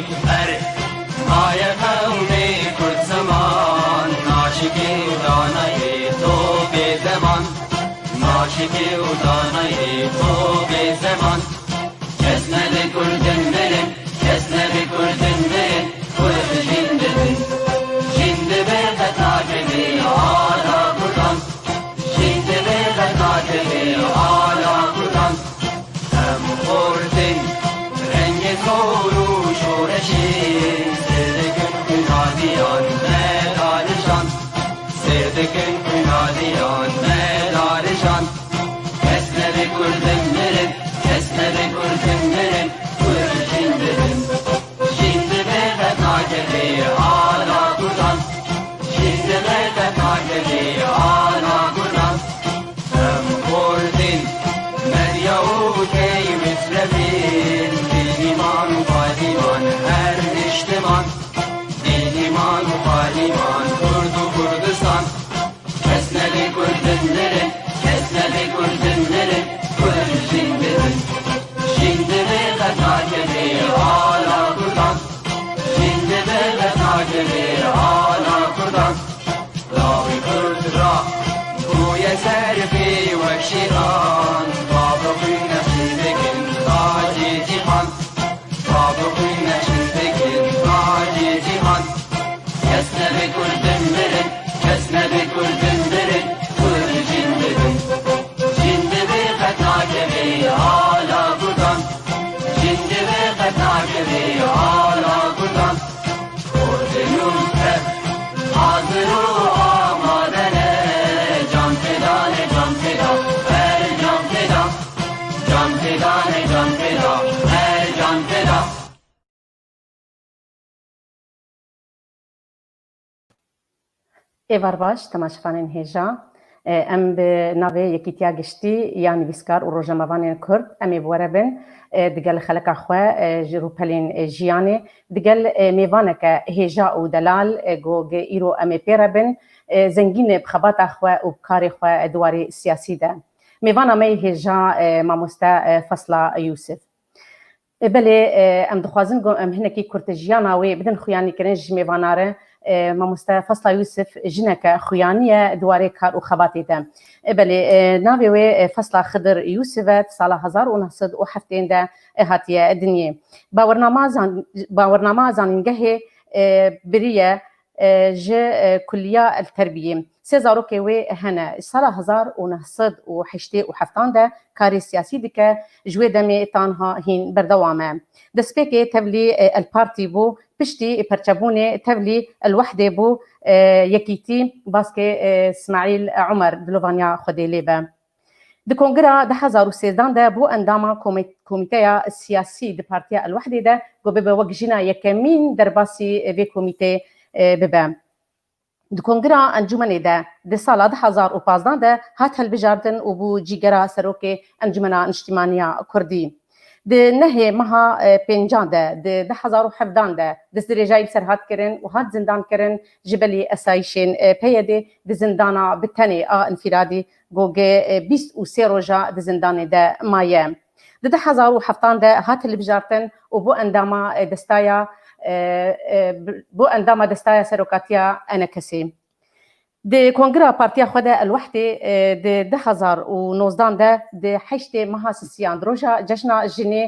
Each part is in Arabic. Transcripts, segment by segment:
پر مایه قومی کرد زمان ناشکی و دانه تو به زمان ناشکی و دانه تو به زمان کس نده کردن برن کس نده کردن برن کرد جنددن جند برده تاکبی آلا کردن جند برده تاکبی آلا کردن هم خوردن رنگ کورو شورشین سردکن کنادیان مدارشان سردکن کنادیان مدارشان کس نده کردن برن کس نده کردن برن کرد جنددن جند برده تاکبی آلا کردن جند برده تاکبی آلا کردن هم خوردن مدیا و کی مثلبین دیلیمان و پادیمان هر اجتمان دیلیمان و پادیمان کرد و کردستان کس نده کردن برن کس نده کردن برن کرد جنددن جند برده تاکبی آلا کردن جند برده تاکبی آلا کردن راوی کرد را گوی سرفی و شیران بابا خوی نشین بکن تاجی جیهان بابا خوی نشین بکن تاجی جیهان کس نده کردن برن کس نده کردن برن کرد جنددن جند برده تاکبی آلا کردن جند برده تاکبی آلا کردن کردنون پر حاضر و آمادنه جان فدانه جان فدا هر جان فدا جان فدانه جان فدا هر جان فدا ایوار باش تماشفانین هیجا ام به نوی یکیتیا گشتی یا نویسکار و روزنامه‌وان کرد امی بوره بن دگل خلق خو جروپلین جیانی دگل میوانه که هیجا و دلال گوگ ایرو امی پیره بن زنگین بخبات خو و بکار خو دواری سیاسی ده میوانه می هیجا ماموستا فصلا یوسف بله ام دخوازن گم ام هنکی کرتجیانا و بدن خویانی کرنج میواناره ماموستا فصلا یوسف جنک خویانیه دواره کار و خباتی ده بله ناوی و فصلا خضر یوسف سال 1907 ده هاتیه دنیه باورنامه زانینگه بریه ج کلیه التربیه سزارو که و هنه سال 1907 ده کاری سیاسی دکه جوی دمی تانها هین بردوامه دسپیک تبلی الپارتی بو پشتی پرچبونه تبلی الوحده بو یکیتی باسکه اسماعیل عمر دلوانیا خودی به د کنگره د 2013 ده بو انداما کمیته سیاسی د پارتیا الوحده ده گوبه به وجینا یکمین درباسی وی کمیته ببه د کنگره انجمن ده د سال 2015 ده هات هلبجاردن و بو جیگرا سروک انجمن اجتماعی کردی د نه مها پنجان ده د 2017 ده د درجای سرحد کرن و هات زندان کرن جبلی اسایشین پیده د زندانا بتنی انفرادی گوگه 23 روزا د زندان ده مایه د 2017 ده هات هلبجاردن و بو انداما دستایا سروکاتیا انا کسی د کنگره پارتیا خود الوحده د 2019 ده د 8 ماه سیان دروجا جشن جنی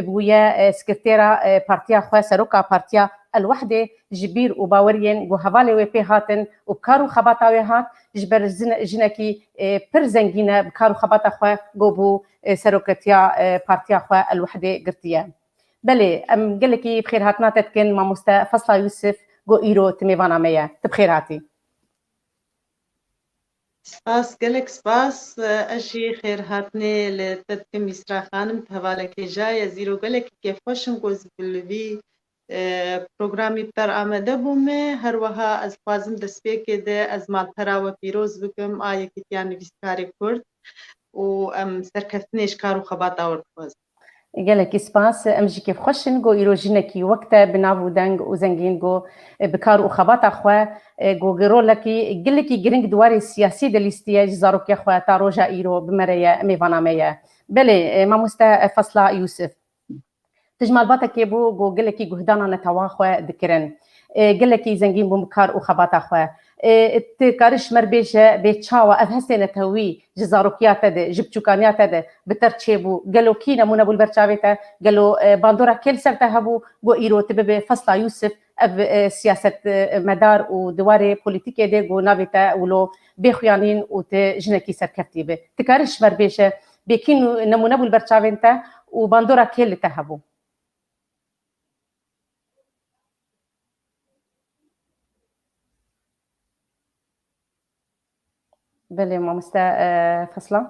بویا سکرتیرا پارتیا خو سروکا پارتیا الوحده جبیر و باورین گو حواله و پیهاتن و کارو خباتاوی هات جبر جنکی پر زنگینه کارو خباتا خو گو بو سروکاتیا پارتیا خو الوحده گرتیه بله ام قال لك بخير هاتنا تتكن مع فصلا يوسف جو ايرو تميفانا ميا تبخير هاتي سپاس گلک سپاس اشی خیر هاتنه لتتكن میسرا خانم تهوالك جای زیرو گلک که خوشم گوز بلوی پروگرامی پر آمده بومه هر وها از خوازم دسپیک ده از مالترا و پیروز بکم آیا کتیان نویسکاری کرد و ام سرکفتنش کارو خبات آورد خوازم قالك سباس امجي كيف خشن جو ايروجينكي وقتا بنافو دنگ وزنجين جو بكار وخبات اخوا جو غيرو لكي قلكي جرينج دواري سياسي دليستياج زاروك اخوا تاروجا ايرو بمريا ميفانا ميا بلي ما مستا فصلا يوسف تجمال باتا كيبو جو قلكي جهدانا نتواخوا ذكرن قلكي زنجين بمكار وخباتا خوا تكارش مربيجة بيتشاوا أفهسنا توي جزاروكيات ده جبتشوكانيات ده بترتشيبو قالوا كينا مونا بالبرشاويتا قالوا باندورا كل سرتهبو جو إيرو تبي فصلا يوسف أب سياسة مدار ودواري بوليتيكية ده جو نابتا ولو بيخيانين وتجنكي سركفتيبه تكارش مربيجة بيكينو نمونا بالبرشاويتا وباندورا كل تهبو بله ما فصلة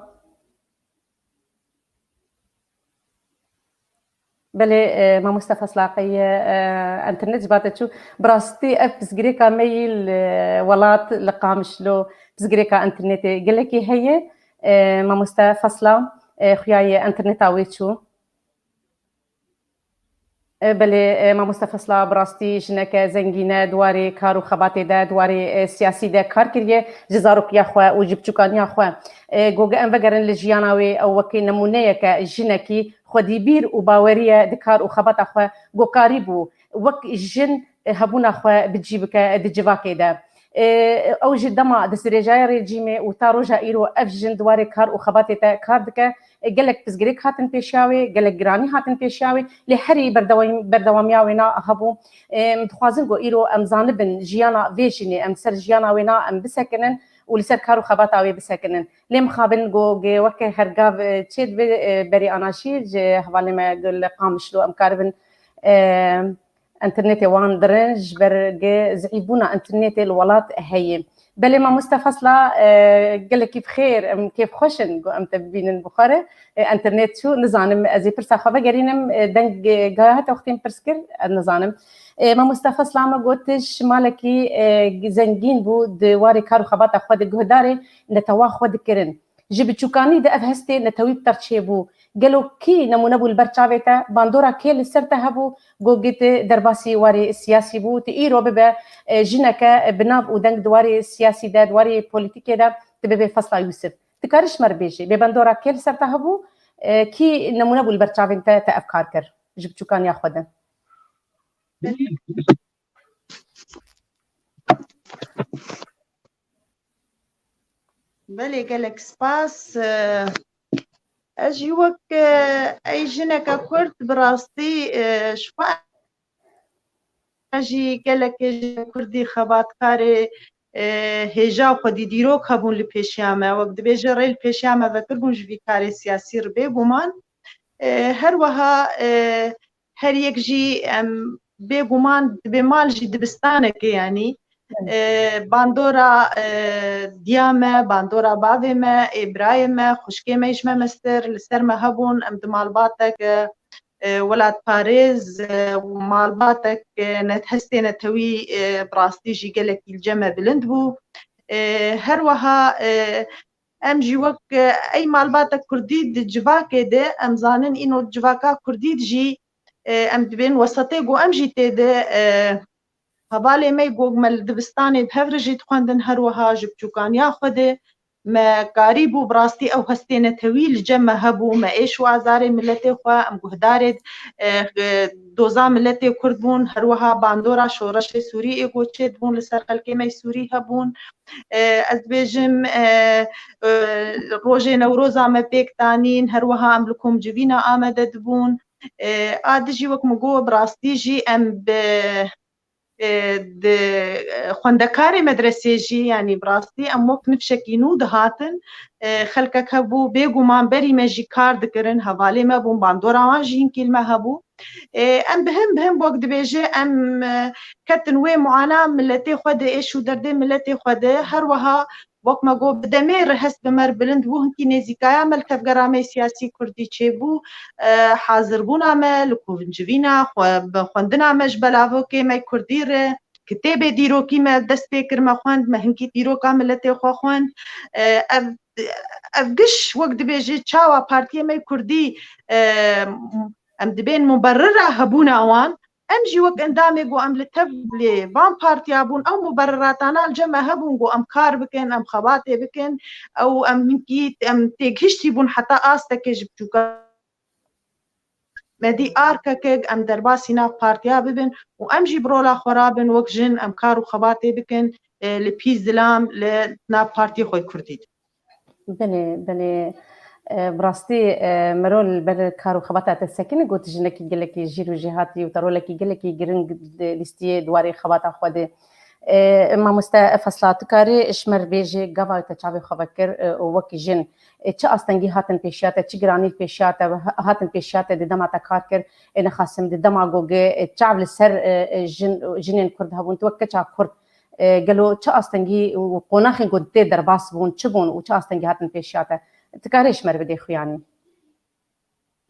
بله ما فصلة قي انترنت باتشو براستي اف بسجريكا ميل ولات لقامش له بسجريكا انترنت قال لك هي ما فصلة خياي انترنت اويتشو بله ما فصلة براستي جنك زنجينه دواري كارو خباتي ده دواري سياسي ده كار كريه جزاروك يا خوا وجبتشوكان يا خوا جوجا ان بقرن لجياناوي او وكي نمونه كجنكي خدي بير وباوريه دكار وخبات اخوا جو قريبو وك جن هبونا اخوا بتجيبك دجواكي ده او جدما دسريجاي ريجيمي وتارو جايرو افجن دواري كار وخباتي تا كاردك قالك بسجريك هاتن بيشاوي قالك جراني هاتن بيشاوي لحري بردواميا وينا هبو متخوازن جو ايرو ام زانبن جيانا فيجيني ام سر جيانا وينا ام بسكنن ولسر كارو خباتاوي بسكنن لم خابن جو جي وكي هرغاف تشيد بري اناشي جي حوالي ما دول قامشلو ام كاربن انترنت وان درنج برجي زعيبونا انترنت الولات هي بل ما مستفصلة قال لك كيف خير كيف خوشن ام تبين البخاري انترنت شو نظام ازي برسا خبا قرينم دنج جاهت وقتين برسكر النظام ما مستفصلة ما قلتش مالكي زنجين بو دواري كارو خباتا خود جهداري نتوا خود كرن جبت شوكاني ده افهستي نتوي بترشيبو قالوا كي نمونبو البرشاويتا باندورا كيل سرتهبو جوجت درباسي واري سياسي بو تيرو ببا جنكا بناف ودنك دواري سياسي ده دواري بوليتيكي ده تبي فصلا يوسف تكارش مربيجي بباندورا كيل سرتهبو كي نمونبو البرشاويتا تافكار كر جبت شوكان ياخذن بله قالك سباس اجي وك اي جنك كرت براستي شفا اجي قالك كردي خبات كاري هجا خودي ديروك هبون لپیشیامه وقت دبیجه ریل پیشیامه و کربون جوی کاری سیاسی رو بگومان هر وها هر یک جی بگومان بمال جی دبستانه که یعنی باندورا دیامه باندورا باویمه ابراهیمه خوشکیمه ایشمه مستر لسر مهبون ام دمالباتك ولاد باريس ومالباتك نتهستي نتوي براستي جي قالك الجمع بلندبو هروها ام جي وك اي مالباتك كرديد جواكي دي ام زانن انو جواكا كرديد جي ام دبين وسطي جو ام جي تيدي هبالي ما يقوق مال دبستاني بهفرجي تخوندن هروها جبتوكان ياخده ما قريبو براستي او هستينة تويل جمع هبو ما ايش وازاري ملتي خوا ام قهدارد دوزا ملتي كردبون هروها باندورا شورش سوري ايقو تشيد بون لسر خلقي ماي سوري هبون از بيجم روجي نوروزا ما بيك تانين هروها ام لكم جبينا آمدد بون آدجي وك مقو براستي جي ام خوندکاری مدرسه جی یعنی براستی ام وقت نفشکی نود هاتن خلقك هبو بيگو مان بری مجی کار دکرن حوالی ما بون باندورا وان جین کلمه هبو ام بهم وقت بیجه ام کتن وی معاناة ملتی خود ایشو درده ملتی خود هر وها وقت ما گو بدمیر هست بمر بلند بو هنکی نزیکایا مل تفگرامه سیاسی کردی چه بو حاضر بون عمل کوونجوینا خوندنا مش بلاوو که ما کردی ره کتاب دیرو کی ما دست پیکر ما خوند ما هنکی دیرو کاملت خو خوند افگش وقت بیجی چاوا پارتی ما کردی ام دبین مبرره هبونا وان ام جي وك اندامي جو ام لتبلي بام بارتي ابون او مبرراتنا الجمع هبون جو ام كار بكن ام خباتي بكن او ام منكي ام تيجهشتي بون حتى استك جبتوكا مدي آركك أم درباسي ناف بارتيا ببن وأم جي برولا خرابن وك جن أم كارو خباتي بكن لبيز دلام لناف بارتي خوي كرديد. بله براستي مرول بر كارو خباتات السكن قلت جنكي قلكي جيرو جهاتي وترولكي قلكي جرنج لستي دواري خباتا خودي ما مستا فصلات كاري اشمر بيجي قبا تشابي خبكر وكي جن چه استنگی هاتن پیشاته چه گرانی پیشاته هاتن پیشاته دما تکارکر ان خاصم دما گوگه چابل سر جنين كرد هبون توكا چا كرد قالوا چه استنگی و قناخ گنت در باس بون چه بون و چه استنگی هاتن پیشاته تکارش مر بدي خوياني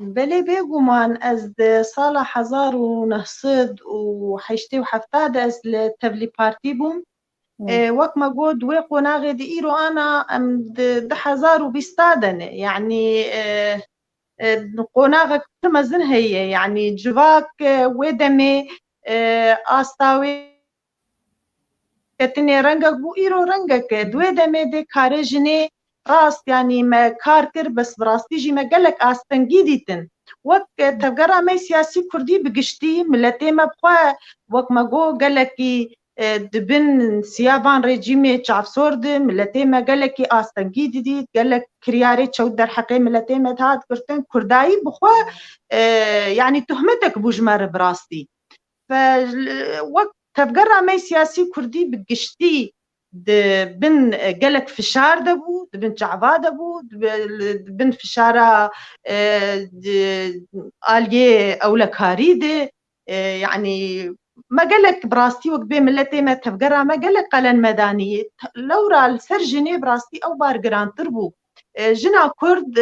بلي بيقومان از سال 1970 از لتبلي بارتي بوم وقت ما قود ويقونا غيد إيرو أنا ده 2020 يعني قوناغك تمزن هي يعني جواك ودمي آستاوي كتني رنگك بو إيرو رنگك دمي دي كارجني راست يعني ما كاركر بس براستي جي ما قالك آستنگي ديتن وك تفقرا ما سياسي كردي بقشتي ملتي ما بخوا وك ما قو قالكي دبن سيابان ريجيمي چافسورد ملتي ما قالكي آستنگي ديدي قالك كرياري تشود در حقي ملتي ما تهات كرتن كرداي بخوا يعني تهمتك بوجمار براستي فوقت تفقرا ما سياسي كردي بقشتي بن قالك فشار دبو بن جعبا دبو بن فشارة آلية أولا كاريدة يعني ما قالك براستي وقبي ملتي ما تفقرا ما قالك قلن مدانية لورا السرجني براستي أو بار جران تربو جنا كرد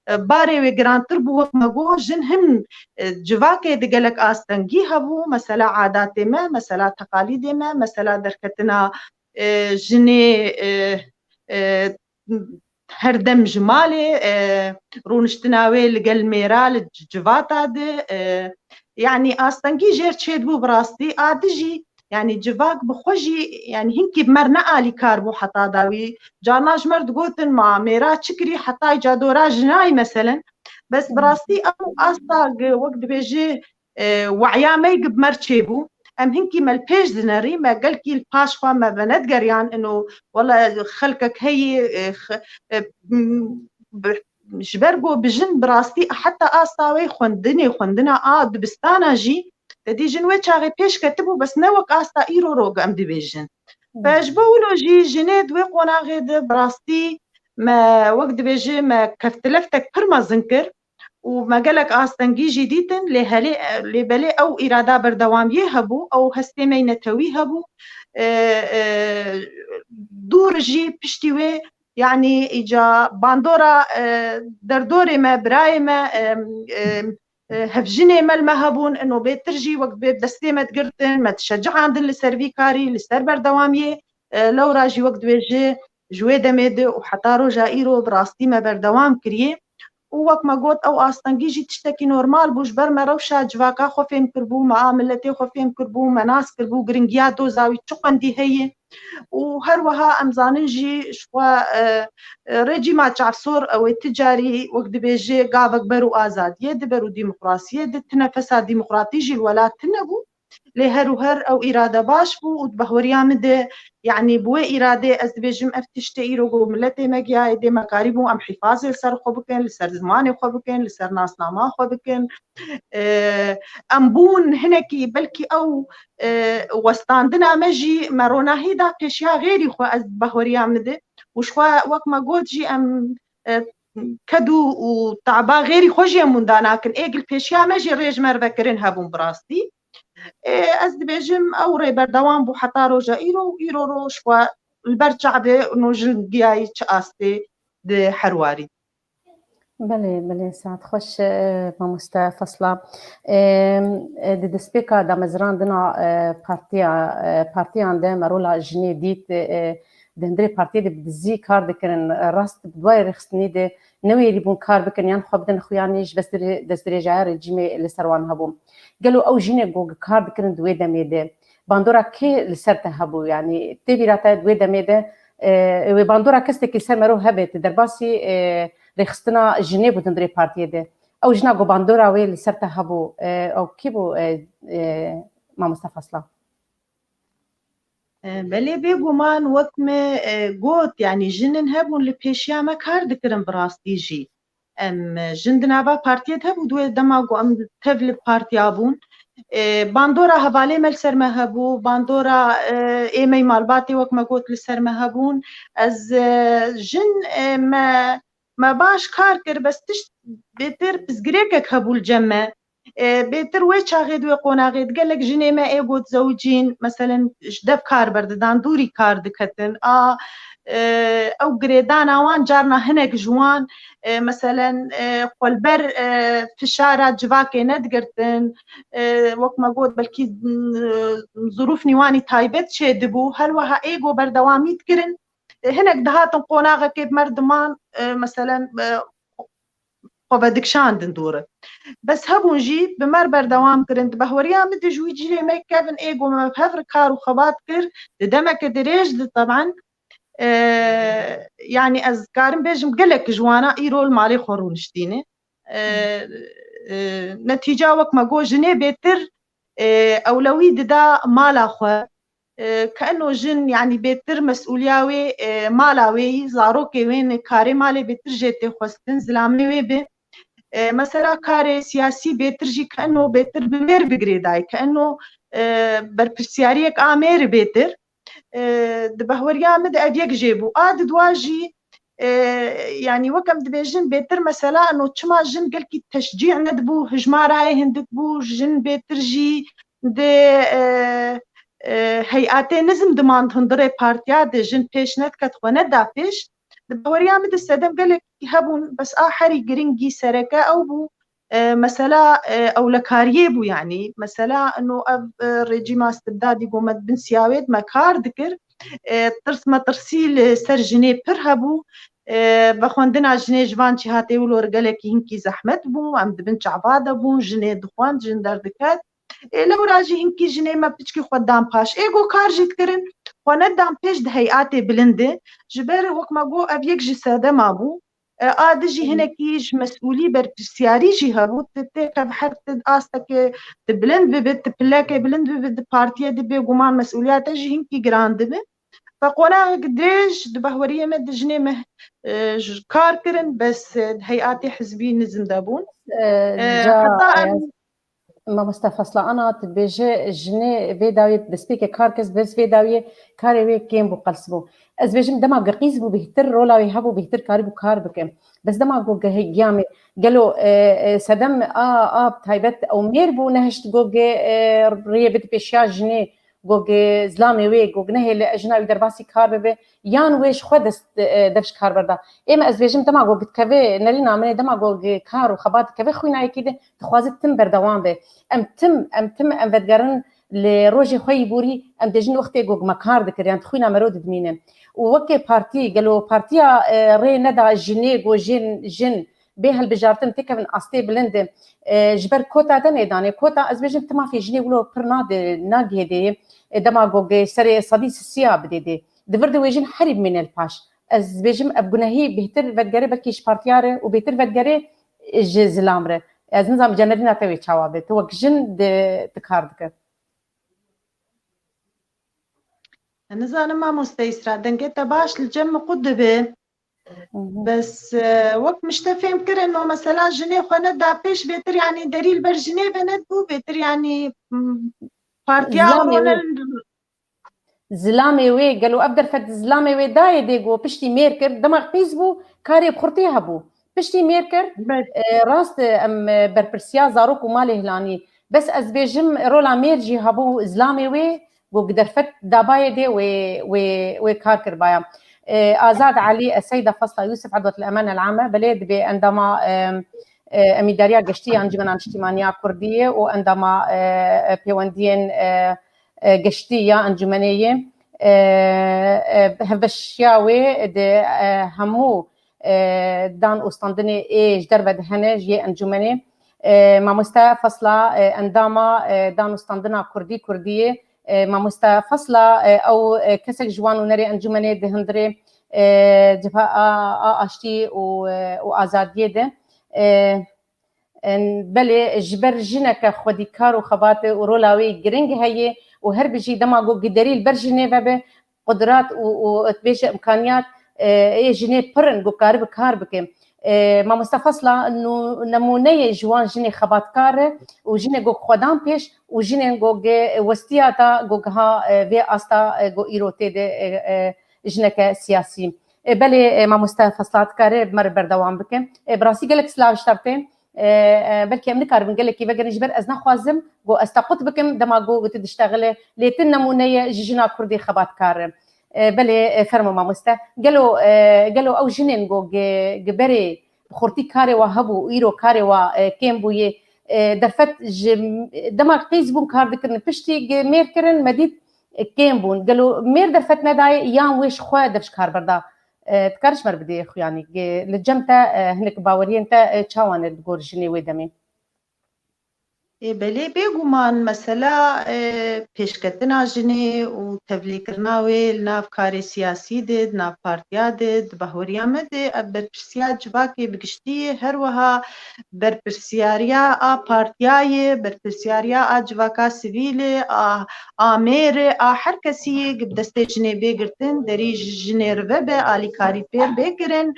باري وجران تربو وقت ما جو جن هم جواكي دقلك آستنگي هبو مثلا عادات ما مثلا تقاليد ما مثلا دركتنا جني هردم جمالي رونشتناوي لقل ميرال جواتا دي يعني آستنگي جير تشيد بو براستي آدجي يعني جواك بخوجي يعني هنكي بمرنا آلي كاربو حتى داوي جاناج مرد قوتن مع ميرا تشكري حتى جادورا جناي مثلا بس براستي أو آستا وقت بيجي وعيا ما يقب مرتشيبو أم هنكي ما البيج دناري ما قالكي الباشفا ما بنات قريان إنه والله خلقك هي جبرقو بجن براستي حتى آستاوي خوندنا بستانا جي دي جنوي تشاغي بيش كتبو بس نوك آستا إيرو روغ أم دي بيجن فجبولو جي جنيد ويقونا غيد براستي ما وقت بيجي ما كفتلفتك برما زنكر وما قالك آستنگي جديدن لهالي بالي أو إرادة بردوام يهبو أو هستيمي نتوي هبو دور جي بشتوي يعني إجا باندورا دردوري ما براي ما هفجني ما المهبون إنه بيترجي وقت بدستي ما تقرتن ما تشجع عند اللي سيرفيكاري اللي سير بردوامي لو راجي وقت بيجي جويدة ميدي وحتارو جائيرو براستي ما بردوام كريه ووك ما قلت أو آستنگي جي تشتكي نورمال بوش برما روشا جواكا خوفين كربو معاملتي خوفين كربو مناس كربو قرنقياتو زاوي تشقن دي هي وهروها أمزانن جي شوا ريجيما تعصور أو التجاري وقت بيجي قابك برو آزاد يد برو ديمقراطية دي تنفسها ديمقراطي جي الولاد تنبو لهر أو إرادة باش بو وتبهوريا مده يعني بوي إرادة أز بيجم أفتشت إيرو ملتي مجيا دي مقاربو أم حفاظ لسر خبكن لسر زماني خبكن لسر ناس ناما خبكن أمبون هنكي بلكي أو وستاندنا مجي مرونا هيدا بيشيا غيري خو أز بهوريا مده وشوا وقت ما قلت جي أم كدو وتعبا غيري خوجي مندانا كن إيجل بيشيا مجي ريج مربكرين هابون براستي از بيجم او ري بردوام بو حتى روجا ايرو روش و البرجعبه نوجل جاي تشاستي دي حرواري بله ساعت خوش ما مستفصلة دي دسبيكا دا مزران دنا بارتيان دا مرولا جني ديت دهندري بارتي دي بدزي كار دكرن راست بدواي رخصني دي نوي يريبون كار بكن يان خواب دن خويانيش بس دستري جاير الجيمي اللي سروان هبوم قالوا او جيني جوج كار دكرن دوي دميده باندورا كي لسرته هبو يعني تبي راتا دوي دميده وباندورا كستك سر مرو هبت درباسي رخصتنا جنيب ودندري بارتي دي او جناغو باندورا وي اللي سرتا هبو او كيبو ما مصطفى صلاح بله بێگومان وەکمە گوت یعنی ژنن هەبوون لە پێشیامە کار دەکردن بڕاستیژی ئەم ژن دنابا پارتیت هەبوو دوێ دەماگو ئەم تەv li partiya bûn bandora hevalê me li ser me hebû bandora êmey malbatê wek me got li ser me hebûn ez jin me baş kar kir bes tişt bêtir pizgirêkek hebû li cem me بێتر وێ چاغێ دوێ قۆناغێت gelek jinê me ê got zewcîn meselen ji dev kar berdidan dûrî kar diketin ew girêdana wan carna hinek ji wan meselen xwelber fişara civakê nedigirtin wek me got belkî zirûfnî wanî taybet çê dibû helweha ê got berdewamî dikirin hinek dihatin qonağekê merdiman meselen xwe dikşandin dûr bes hebûn jî bi mer berdewam kirin di behweriya min de ji wî cîrê me kevin ê got me hev kar û xebat kir di demeke dirêj di teban yani ez karim bêjim gelek ji wana îro li malê xwe rûniştîne netîca wek me got jinê bêtir ewlewî dida mala xwe كأنه جن يعني بيتر مسؤولية وي مالا وي زاروكي وين كاري مالي بيتر جيتي خوستن زلامي وي بي مثلا كاري سياسي بيتر جي كأنه بيتر بمير بقريداي كأنه بربرسياريك آمير بيتر دبهوريا مد أبيك جيبو دواجي يعني وكم دبيجن بيتر مثلا انه تشما جن قالكي تشجيع ندبو هجماراي هندبو جن بيتر جي دي هيئاتي نزم دمان هندري بارتيا دي جن بيش نتكت وندا بيش دبهوريا مد السدم قالك هبون بس آخري جرينجي سركة أو بو مثلا أو لكاريه بو يعني مثلا إنه رجيم استبدادي قومت بن سياويد ما كار ذكر ترس ما ترسيل سر جنيه برهبو بخوندنا جنيه جوان شي هاتي ولو رجالك هنكي زحمت بو عم دبن شعبادة بو جنيه دخوان جن دردكات لو راجي هنكي جنيه ما بتشكي خدام باش ايغو كار جيت كرن خوندام بيش ده هيئاتي بلندي جبر وك ما جو ابيك جي ساده ما بو دجي هناكيج مسؤولي برسياري جي هبو تتك بحرت استك تبلند ببت بلاك بلند ببت بارتيه دبي غمان مسؤوليات جي هنكي جراند بي فقونا قديش دبهوريه مد جنيه كار كرن بس هيئاتي حزبي نزم دابون حتى ما مستفصل انا تبيجي جني فيداوي دسبيك كاركس بس فيداوي كاري كيم بو قلسبو از بيجم دما قيز بو بيهتر رولا ويهبو بيهتر كاري بو كار بكم بس دما جو جامي قالوا سدم بتايبت او مير بو نهشت جوجي ريبت بيشيا جني جوجي زلامي وي جوجنه الاجنبي درباسي كار ببي يان ويش خدس دفش كار بردا اما از بيجم دما جو كافي نرينا من دما جو كار وخبات كافي خوينا كده تخوازت تم بردوام به ام تم بدگرن لروجي خوي بوري ام دجن وقت جو مكار دكر يعني خوينا مرود دمينه ووكي بارتي قالوا بارتيا ري ندا جني جو جن بهل بجارتن تكن استي بلند جبر كوتا دني كوتا از بيجم تما في جني ولو برناد ناغي دي دماغوغي سري صديس السياب دي دفرد ويجن حرب من الباش از بيجم ابغنهي بهتر بدگري بكيش بارتياره وبهتر بدگري جزلامره از نظام جنرينا توي چاوابه تو جن دكاردك نزانم ما مستيسرا دنگت باش الجم قدبه بس وقت مشتفهم كر انه مثلا جنيه خندا بيش بيتر يعني دليل بر جنيه بندبو بيتر يعني بارتيا زلامي وي قالوا ابدر فد زلامي وي داي ديغو بشتي ميركر دماغ بيزبو كاري بخرتيها بو بشتي ميركر راست ام بربرسيا زاروك ومالي هلاني بس از بيجم رولا ميرجي هبو زلامي وي وقدر فت داباي دي وي كاركر بايا آزاد علي السيدة فصلة يوسف عضوة الأمانة العامة بلاد عندما أميداريا قشتية أنجمن اجتماعية كردية وعندما بيوندين قشتية أنجمنية هفشياوي همو دان أستندني إيش دربة دهنة جي أنجمني ما مستا فصلة عندما دان أستندنا كردية ما مستفصلة أو كسك جوان ونري أنجمني دهندري جفاء أشتي وآزادية ده بله جبر جنك خودی کار و خبات و رولاوی گرنگ هیه و هر بجی دماغو قدريل بر جنه به قدرات و تبيش امكانيات جنه پرن گو کار بکار بکم ما مستفصله انه نمونه جوان جنه خبات کار و جنه گو خودان پیش و جنه گو وستیاتا گو ها وی استا گو ایروته ده جنك سياسي بله ما مستفصلات کار مر بردوام بکم براسي قالك سلاو شترتين بلكي امني كاربن قال لك كيف نجبر ازنا خوازم جو استقط بكم دماغو تشتغل ليتن نمونه جيجنا كردي خبات كار بلي فرمو ما مستا قالوا او جنين جو جبري خورتي كاري وهبو ايرو كاري وكيمبوي درفت دماغ قيزبون كار ذكرن بشتي مير كرن مديد كيمبون قالوا مير درفت نداي يام ويش خوا دفش كار بردا تكرش مر بدي اخو يعني لجمتا هنك باورينتا تشاوان تقول جني ودمي بله بگومان مثلا پیشکتنا جنی و تبلیغ ناف کار سیاسی دید ناف پارتیا دید بهوریا مده برپرسیا جواکی بگشتی هر وها برپرسیاریا پارتیای برپرسیاریا جواکا سیویل آمیر هر کسی دسته جنی بگرتن دری جنی رو به آلی کاری پیر بگرن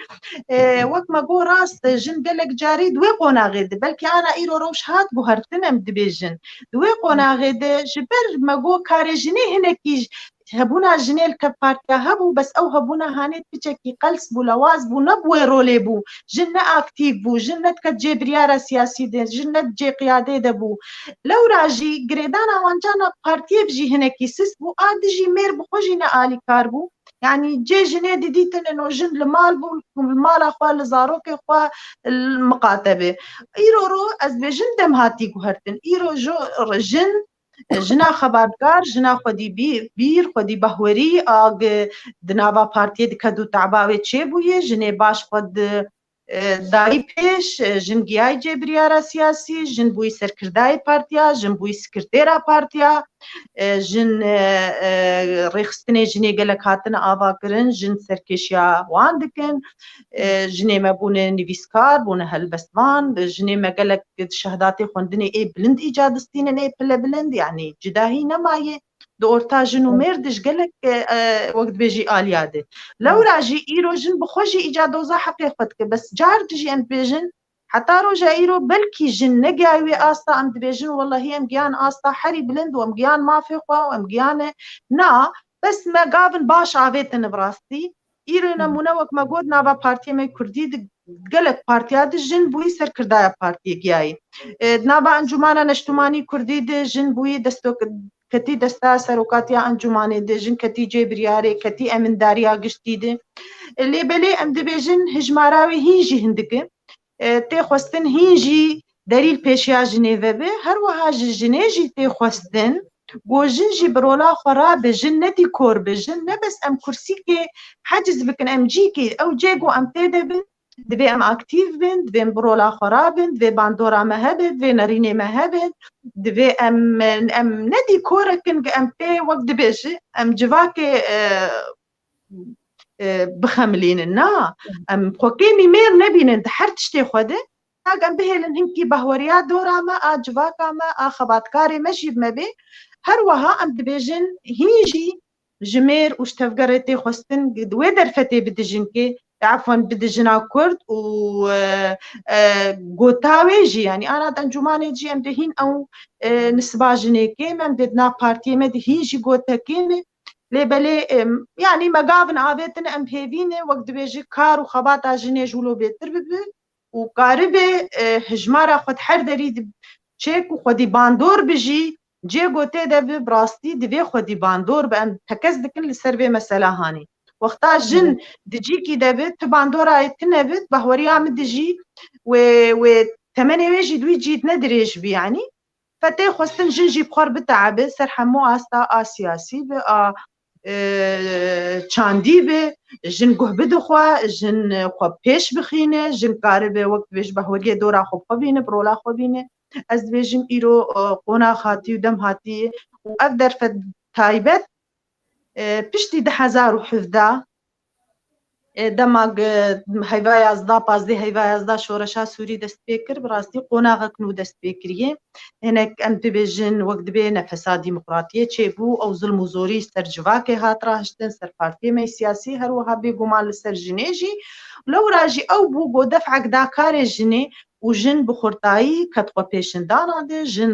وقت ما گو راست جن گلک جاری دوی قناغه ده بلکه انا ایرو روش هات بو هرتنم دبیجن دوی قناغه ده جبر ما گو کار جنی هنکی هبونا جنیل که پارتیا هبو بس او هبونا هانیت بچکی قلس بو لواز بو نبوی رولی بو جن اکتیو بو جن نتک جبریارا سیاسی ده جن نت جی قیاده ده بو لو راجی گریدانا وانجانا پارتیا بجی هنکی سس بو آدجی میر بخوجی نا آلی کار بو يعني جي جنيه ديتن انه جن المال بو المال اخوا الزاروك اخوا المقاتبه ايرو از بجن دم هاتي هرتن ايرو جو جنا خبرگار جنا خودی بیر خودی بهوری آگ دناوا پارتی دکدو تعباوی چه بویه جنه باش خود دای پیش جن گیای جبریارا سیاسی جن بوی سرکردای پارتیا جن بوی سکرتیرا پارتیا جن ریخستنی جنی گلک هاتن آوا کرن جن سرکشیا وان دکن جنی ما بونه نویسکار بونه هلبستوان جنی ما گلک شهاداتي خوندني اي بلند ايجاد ستين اي بلند يعني جداهي نمايه دورتا جنو مردش قالك وقت بيجي آلياده لو راجي ايرو جن بخوجي ايجادوزا حقيقتك بس جار تجي ام بيجن حتى روجا ايرو بلكي جن نقاوي آستا ام بيجن والله هي مقيان آستا حري بلند ومقيان ما في خوا ومقيان نا بس ما قابن باش عافيتن براستي ايرو نمونه وك ما قود نابا بارتي ما كردي قالك بارتيات جن بوي سر كردايا بارتي جاي نابا انجمانا نشتماني كردي دي جن بوي دستو كتي دستا سروكاتيا انجماني دي جن كتي جبرياري كتي امن داريا قشتي دي اللي بلي ام دبي جن هجماراوي هيجي هندك تي خوستن هيجي دليل بيشيا جنيفه به هر وها جنيجي تي خوستن وجنجي برولا خراب جنتي كور بجن بس ام كرسيكي حاجز بكن ام جيكي او جيجو ام تيدبن دبي ام اكتيف بن دبي برولا خرابن دبي باندورا مهبت دبي ناريني مهبت دبي ام ندي كوركن ام تي وقت دبيش ام جواكي بخملين نا ام خوكيمي مير نبي ننتحرت شتي خوده ام بهلن هنكي بهوريا دورا ما اجواكا ما خباتكاري ماشي بمبي هر وها ام دبيجن هيجي جمير وشتفقرتي خوستن دوي درفتي بدجنكي عفوا بدجنا كرد و قوتاوي جي يعني انا دنجماني جي ام دهين او نسباجني كيم ام بدنا بارتي مد هيجي قوتا كيم لبلي يعني مقابن عادتنا ام هيفيني وقت بيجي كار وخباطا جني جولو بيتر ببي وقاربه هجمارا خد حر دريد تشيك وخدي باندور بجي جي قوتي دبي براستي دبي خدي باندور بان تكز دكن لسربي مسألة هاني وقتا جن دجيكي دبت باندورا يتنبت بهوري عم دجي و تمني ويجي دوي جيت ندريش بي يعني فتي خوستن جنجي بخور بتعب سرحمو استا سياسي ب چاندی به جن گه بدخوا جن خو پیش بخینه جن کار به وقت بهش بهوری دورا خو بینه برولا خو بینه از بهجم ایرو قونا خاطی و دم هاتی و افدر فد تایبت پشتی 10,017 دەماگ هەیڤای یازدا پازدەی هەیڤای یازدا شۆڕەشا سووری دەست پێ کرد بڕاستی قۆناغەکن و دەست پێ کردیە هێنێک ئەم دەبێژن وەک دەبێ نەفەسا دیموقراتیە چێبوو ئەو زڵم و زۆری سەر جڤاکێ هاتڕاهشتن سەر پارتیێمەی سیاسی هەروەها بێگومان لەسەر ژنێژی لەو ڕاژی ئەو بوو بۆ دەفعەکدا کارێ ژنێ و ژن بخۆرتایی کەتخوا پێشندانادێ ژن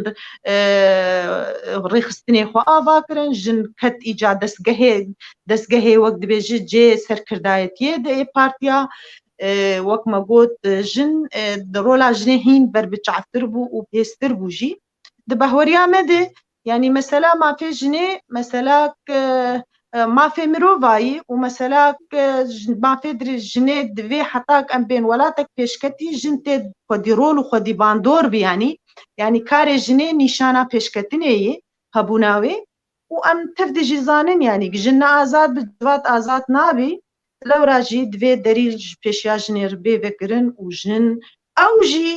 ڕێخستنێ خوا ئاواکردن ژن کەت ئیجا دەستگەهێ وەک دەبێژە جێ سەرکردایەتیە دێ پارتیا وەک مەگوت ژن ڕۆلا ژنێ هین بربچعتر بوو و پێستر بوو ژی دبەهۆریا مەدێ یعنی مەسەلا مافێ ژنێ مەسەلا مافێ مرۆڤایی و مەسەلا مافێ ژنێ divê hetak em bên welatek pêşketî jin tê xwedî rol û xwedî bandor bî yanî karê jinê nîşana pêşketinê yê hebûna wê û em tev de jî zanin yanî jin ne azad bi civat azad nabî lewra jî divê derî ji pêşiya jinê re bê vekirin û jin ew jî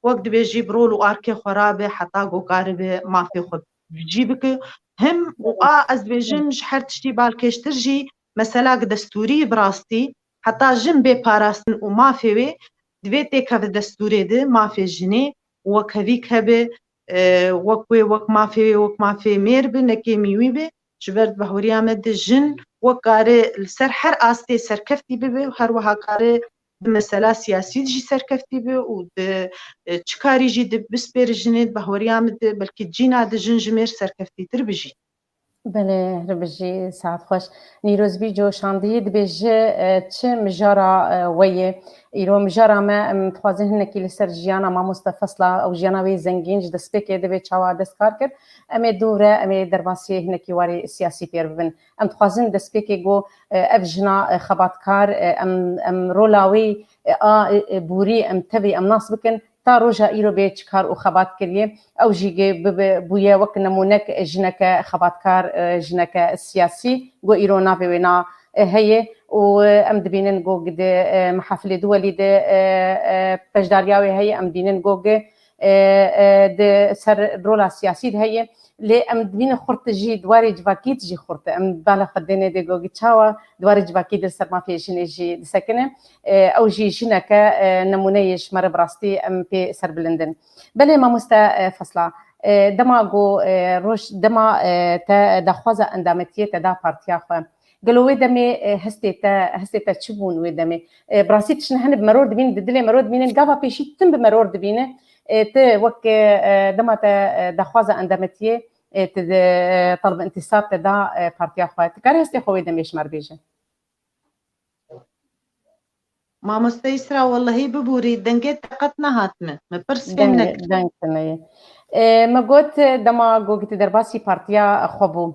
wek dibêjî bi rol û arkê xwe rabe heta gokaribe mafê xwe cî bike hem û a ez dibêjim ji her tiştî balkêştir jî meselak destûrî bi rastî heta jin bê parastin û mafê wê divê têkeve destûrê de mafê jinê wek hevîk hebe wek wê wek mafê wê wek mafê mêr bi nekê mîwî be ji ber bihuriya me de jin wek kare li ser her astê serkeftî bibe herwiha kare di mesela siyasî jî serkeftî be û di çi karî jî di bispêri jinê bihuriya me de belkî cîna di jin ji mêr serkeftîtir bijî. بله ربجی ساعت خوش نیروز بی جو شاندی دبیجه چه مجارا ویه ایرو مجارا ما متخوازن هنکی لسر جیانا ما مستفصلا او جیانا وی زنگین جد سپیکه دبی چاوا دست کار کرد امی دوره امی درباسی هنکی واری سیاسی پیر ببن ام تخوازن دست سپیکه گو اف جنا خباتکار ام رولاوی بوری ام تبی ام ناس بکن تا روجا ایرو به چکار و خبات کریه او جیگه بویه وک نمونک جنک خباتکار جنک سیاسی گو ایرو ناوی وینا هیه و ام دبینن گو گده محافل دولی ده پجداریاوی هیه ام دینن گو ده سر رولا سیاسی ده هیه لی ام دبین خورت جی دواری جواکیت جی خورت ام بالا خدینه ده گو گچاوا دواری جواکی در سر ما فی جنه جی سکنه او جی جنک نمونهش مر براستی ام پی سر بلندن بله ما مستفصلا دما گو روش دما تا دخوازه اندامتیه تا دا پارتیا خو قالوا ودمي هستيتا تشبون ودمي براسيت شنو هن بمرور دبين ددلي مرور دبين قافا بيشي تم بمرور دبينه ت وك دما تا دخوازه اندامتيه طلب انتصاب دا بارتيا خو تكار هستي خو ودمي شمر بيجه ما مستيسرا والله ببوري دنگت قطنا هاتمه مبرس فينك دنگتنه ما قلت دما قلت درباسي بارتيا خوبو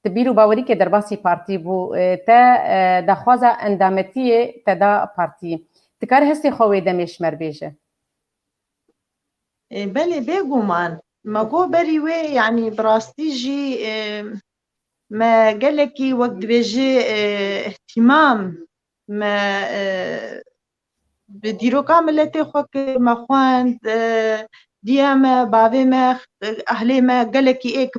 تبیرو باوری که درباسی پارتی بو تا دخوازه اندامتیه تا دا پارتی تکار هستی خواه دمیش مر بیجه بله بگومان ما گو بری وی یعنی براستی جی ما قالكي وقت بيجي اهتمام ما بديرو كاملتي خوك ما خوان ديما بابي ما اهلي ما قالكي ايك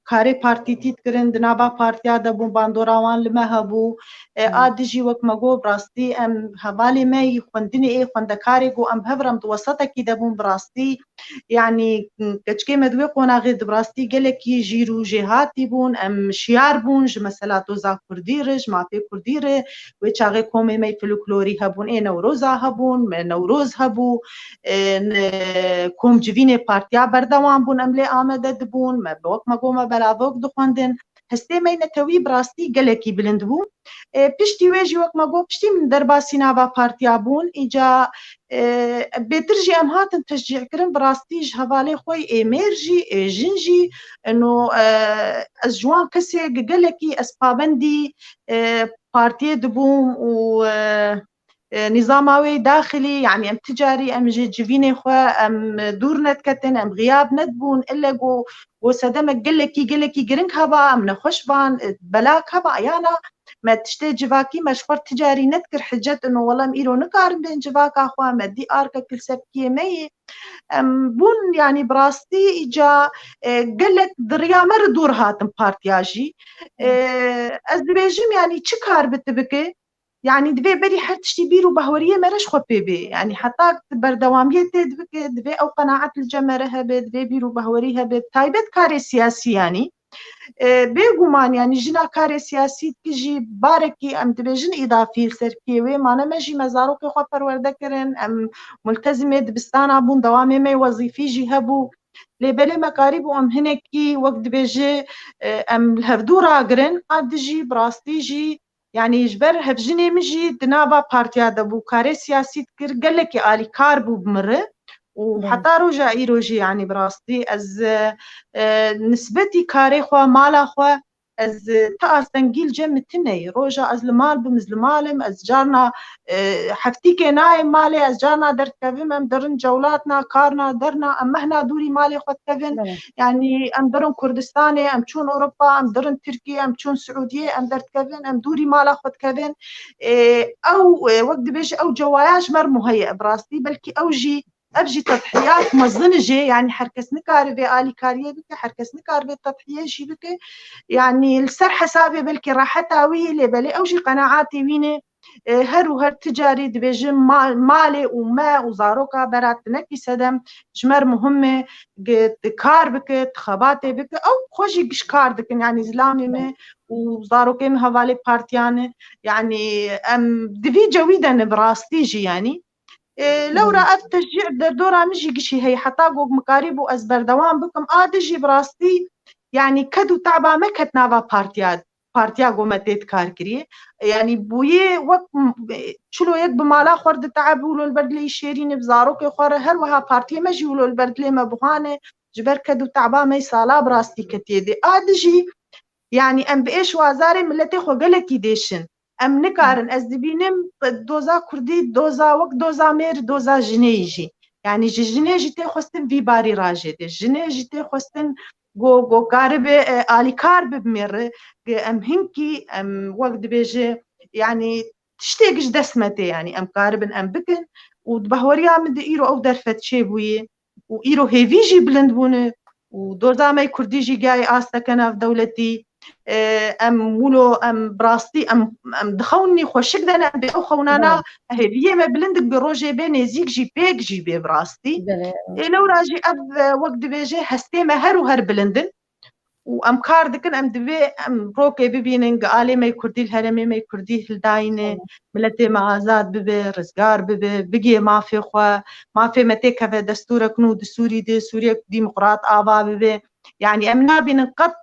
کاری پارتیتیت کرن دنابا پارتیا دا بون باندوراوان لما هبو آدجی وک مگو براستی ام حوالی ما خوندنی ای خوندکاری گو ام بهورم دو وسطا کی دا بون براستی یعنی کچکی مدوی قوناغی براستی گلکی جیرو جهاتی بون ام شیار بون ج مثلا دوزا کردیرش مافی کردیره و چاغی کومی می فلکلوری هبون ای نوروزا هبون نوروز هبو کوم جوین پارتیا بردوان بون ام لی آمده دبون ما بوک مگو ما بلاوک دخواندن هسته می نتوی براستی گلکی بلند بون پشتی ویجی وک مگو پشتی من درباسی ناوا پارتیا بون ایجا بهتر جی ام هاتن تشجیع کرن براستی ج حوالی خوی ایمرجی جنجی انو از جوان کسی گلکی از پابندی پارتی دبوم و نظاماوي داخلي يعني ام تجاري ام جيفيني خوا ام دور نتكتن ام غياب ندبون الا جو وسدمك قلكي قرنك هبا ام نخش بان بلاك هبا يانا ما تشتي جواكي مشفر تجاري نذكر حجت انه والله ميرو نقارن بين جواك اخوا مدي اركا كل سبكي مي بون يعني براستي اجا قلت دريا مر دور هاتم بارتياجي از دبيجم يعني چه كار بتبكي يعني دبي بري هر تشتي بيرو بهورية مرش خو بي يعني حتى بردوامية دبي أو قناعة الجمرة هبه دبي بيرو بهوري هبه تايبت كاري سياسي يعني بێگومان يعني ژنا کارێ سیاسی تکیژی بارێکی ئەم دەبێ ژن ئیدافی سەرکێوێ مانە مەژی مەزارۆکی خۆ پەروەردەکردن ئەم ملتەزمێ دبستانا بوون دەوامێ مەی وەزیفیژی هەبوو لێبەلێ مەکاری بوو ئەم هەنێکی وەک دبێژێ ئەم هەڤدوو ڕاگرن ئادژی بڕاستیژی يعني جبر هەڤژنێ مژی دناوا پارتیا دەبوو کارێ سیاسی کرد گەلێکی ئالیکار بوو بمرە وحتى روجا إيروجي يعني براستي از نسبتي كاري خوا مالا خوا از تاس تنجيل جم تني روجا از المال بمز المالم از جارنا حفتي كناي مالي از جارنا درت كفيم ام درن جولاتنا كارنا درنا ام مهنا دوري مالي خود كفين يعني ام درن كردستاني ام تشون اوروبا ام درن تركيا ام تشون سعوديه ام درت كفين ام دوري مالا خود كفين او وقت بيش او جواياش مر مهيئ براستي بلكي اوجي أبجي تضحيات مزنجة يعني حركس نكار بآلي كارية بك حركس نكار بتضحية شي بك يعني السر حسابي بلكي راح تاوي لي بلي أوجي قناعاتي ويني هر وهر تجاري دبيجم مالي وما وزاروكا برات نكي سدم جمر مهمة كار بك تخباتي بك أو خوشي قش كار دكن يعني زلامي ما وزاروكي مهوالي بارتياني يعني دفي جويدا براستيجي يعني لو رأت تشجيع دورا مجي قشي هي حتى قوق مقارب وأزبر دوام بكم آدجي براستي يعني كدو تعبا ما كتنافا بارتيا قومتيت كاركري يعني بويه وقت شلو يك بمالا خورد تعب ولو البرد لي شيرين بزاروك خور هر وها بارتيا مجي ولو البرد لي ما بخانه جبر كدو تعبا ما يسالا براستي كتيدي آدجي يعني ام بإيش وازاري ملتي خو قلكي ديشن ام نكارن از دبینم دوزا کردی دوزا وقت دوزا میر دوزا جنیجی يعني جنیجی تی خواستن وی باری راجه ده جنیجی تی خواستن گو قارب آلی کار بمیر ام هنکی ام وقت بیجه يعني تشتيقش دسمته يعني ام قاربن ام بكن وبهوريا مد ايرو او درفت شيبويه وايرو هيفيجي بلند بونه ودوزا ماي كرديجي جاي آستكنا في دولتي ام ولو ام براستي ام دخوني خوشك دنا بأو خونانا هذه ما بلندك بروجي بين زيك جي بيك جي بي براستي لو راجي اب وقت بيجي هستي ما هر بلندن وام كاردكن ام دبي ام روكي ببينن قالي ما يكردي الهرمي ما يكردي الداينه ملتي معازات ببي رزقار ببي بقي ما في خوا ما في متى كذا دستورك نو دستوري دي سوريا ديمقراط ابا ببي يعني امنا بنقط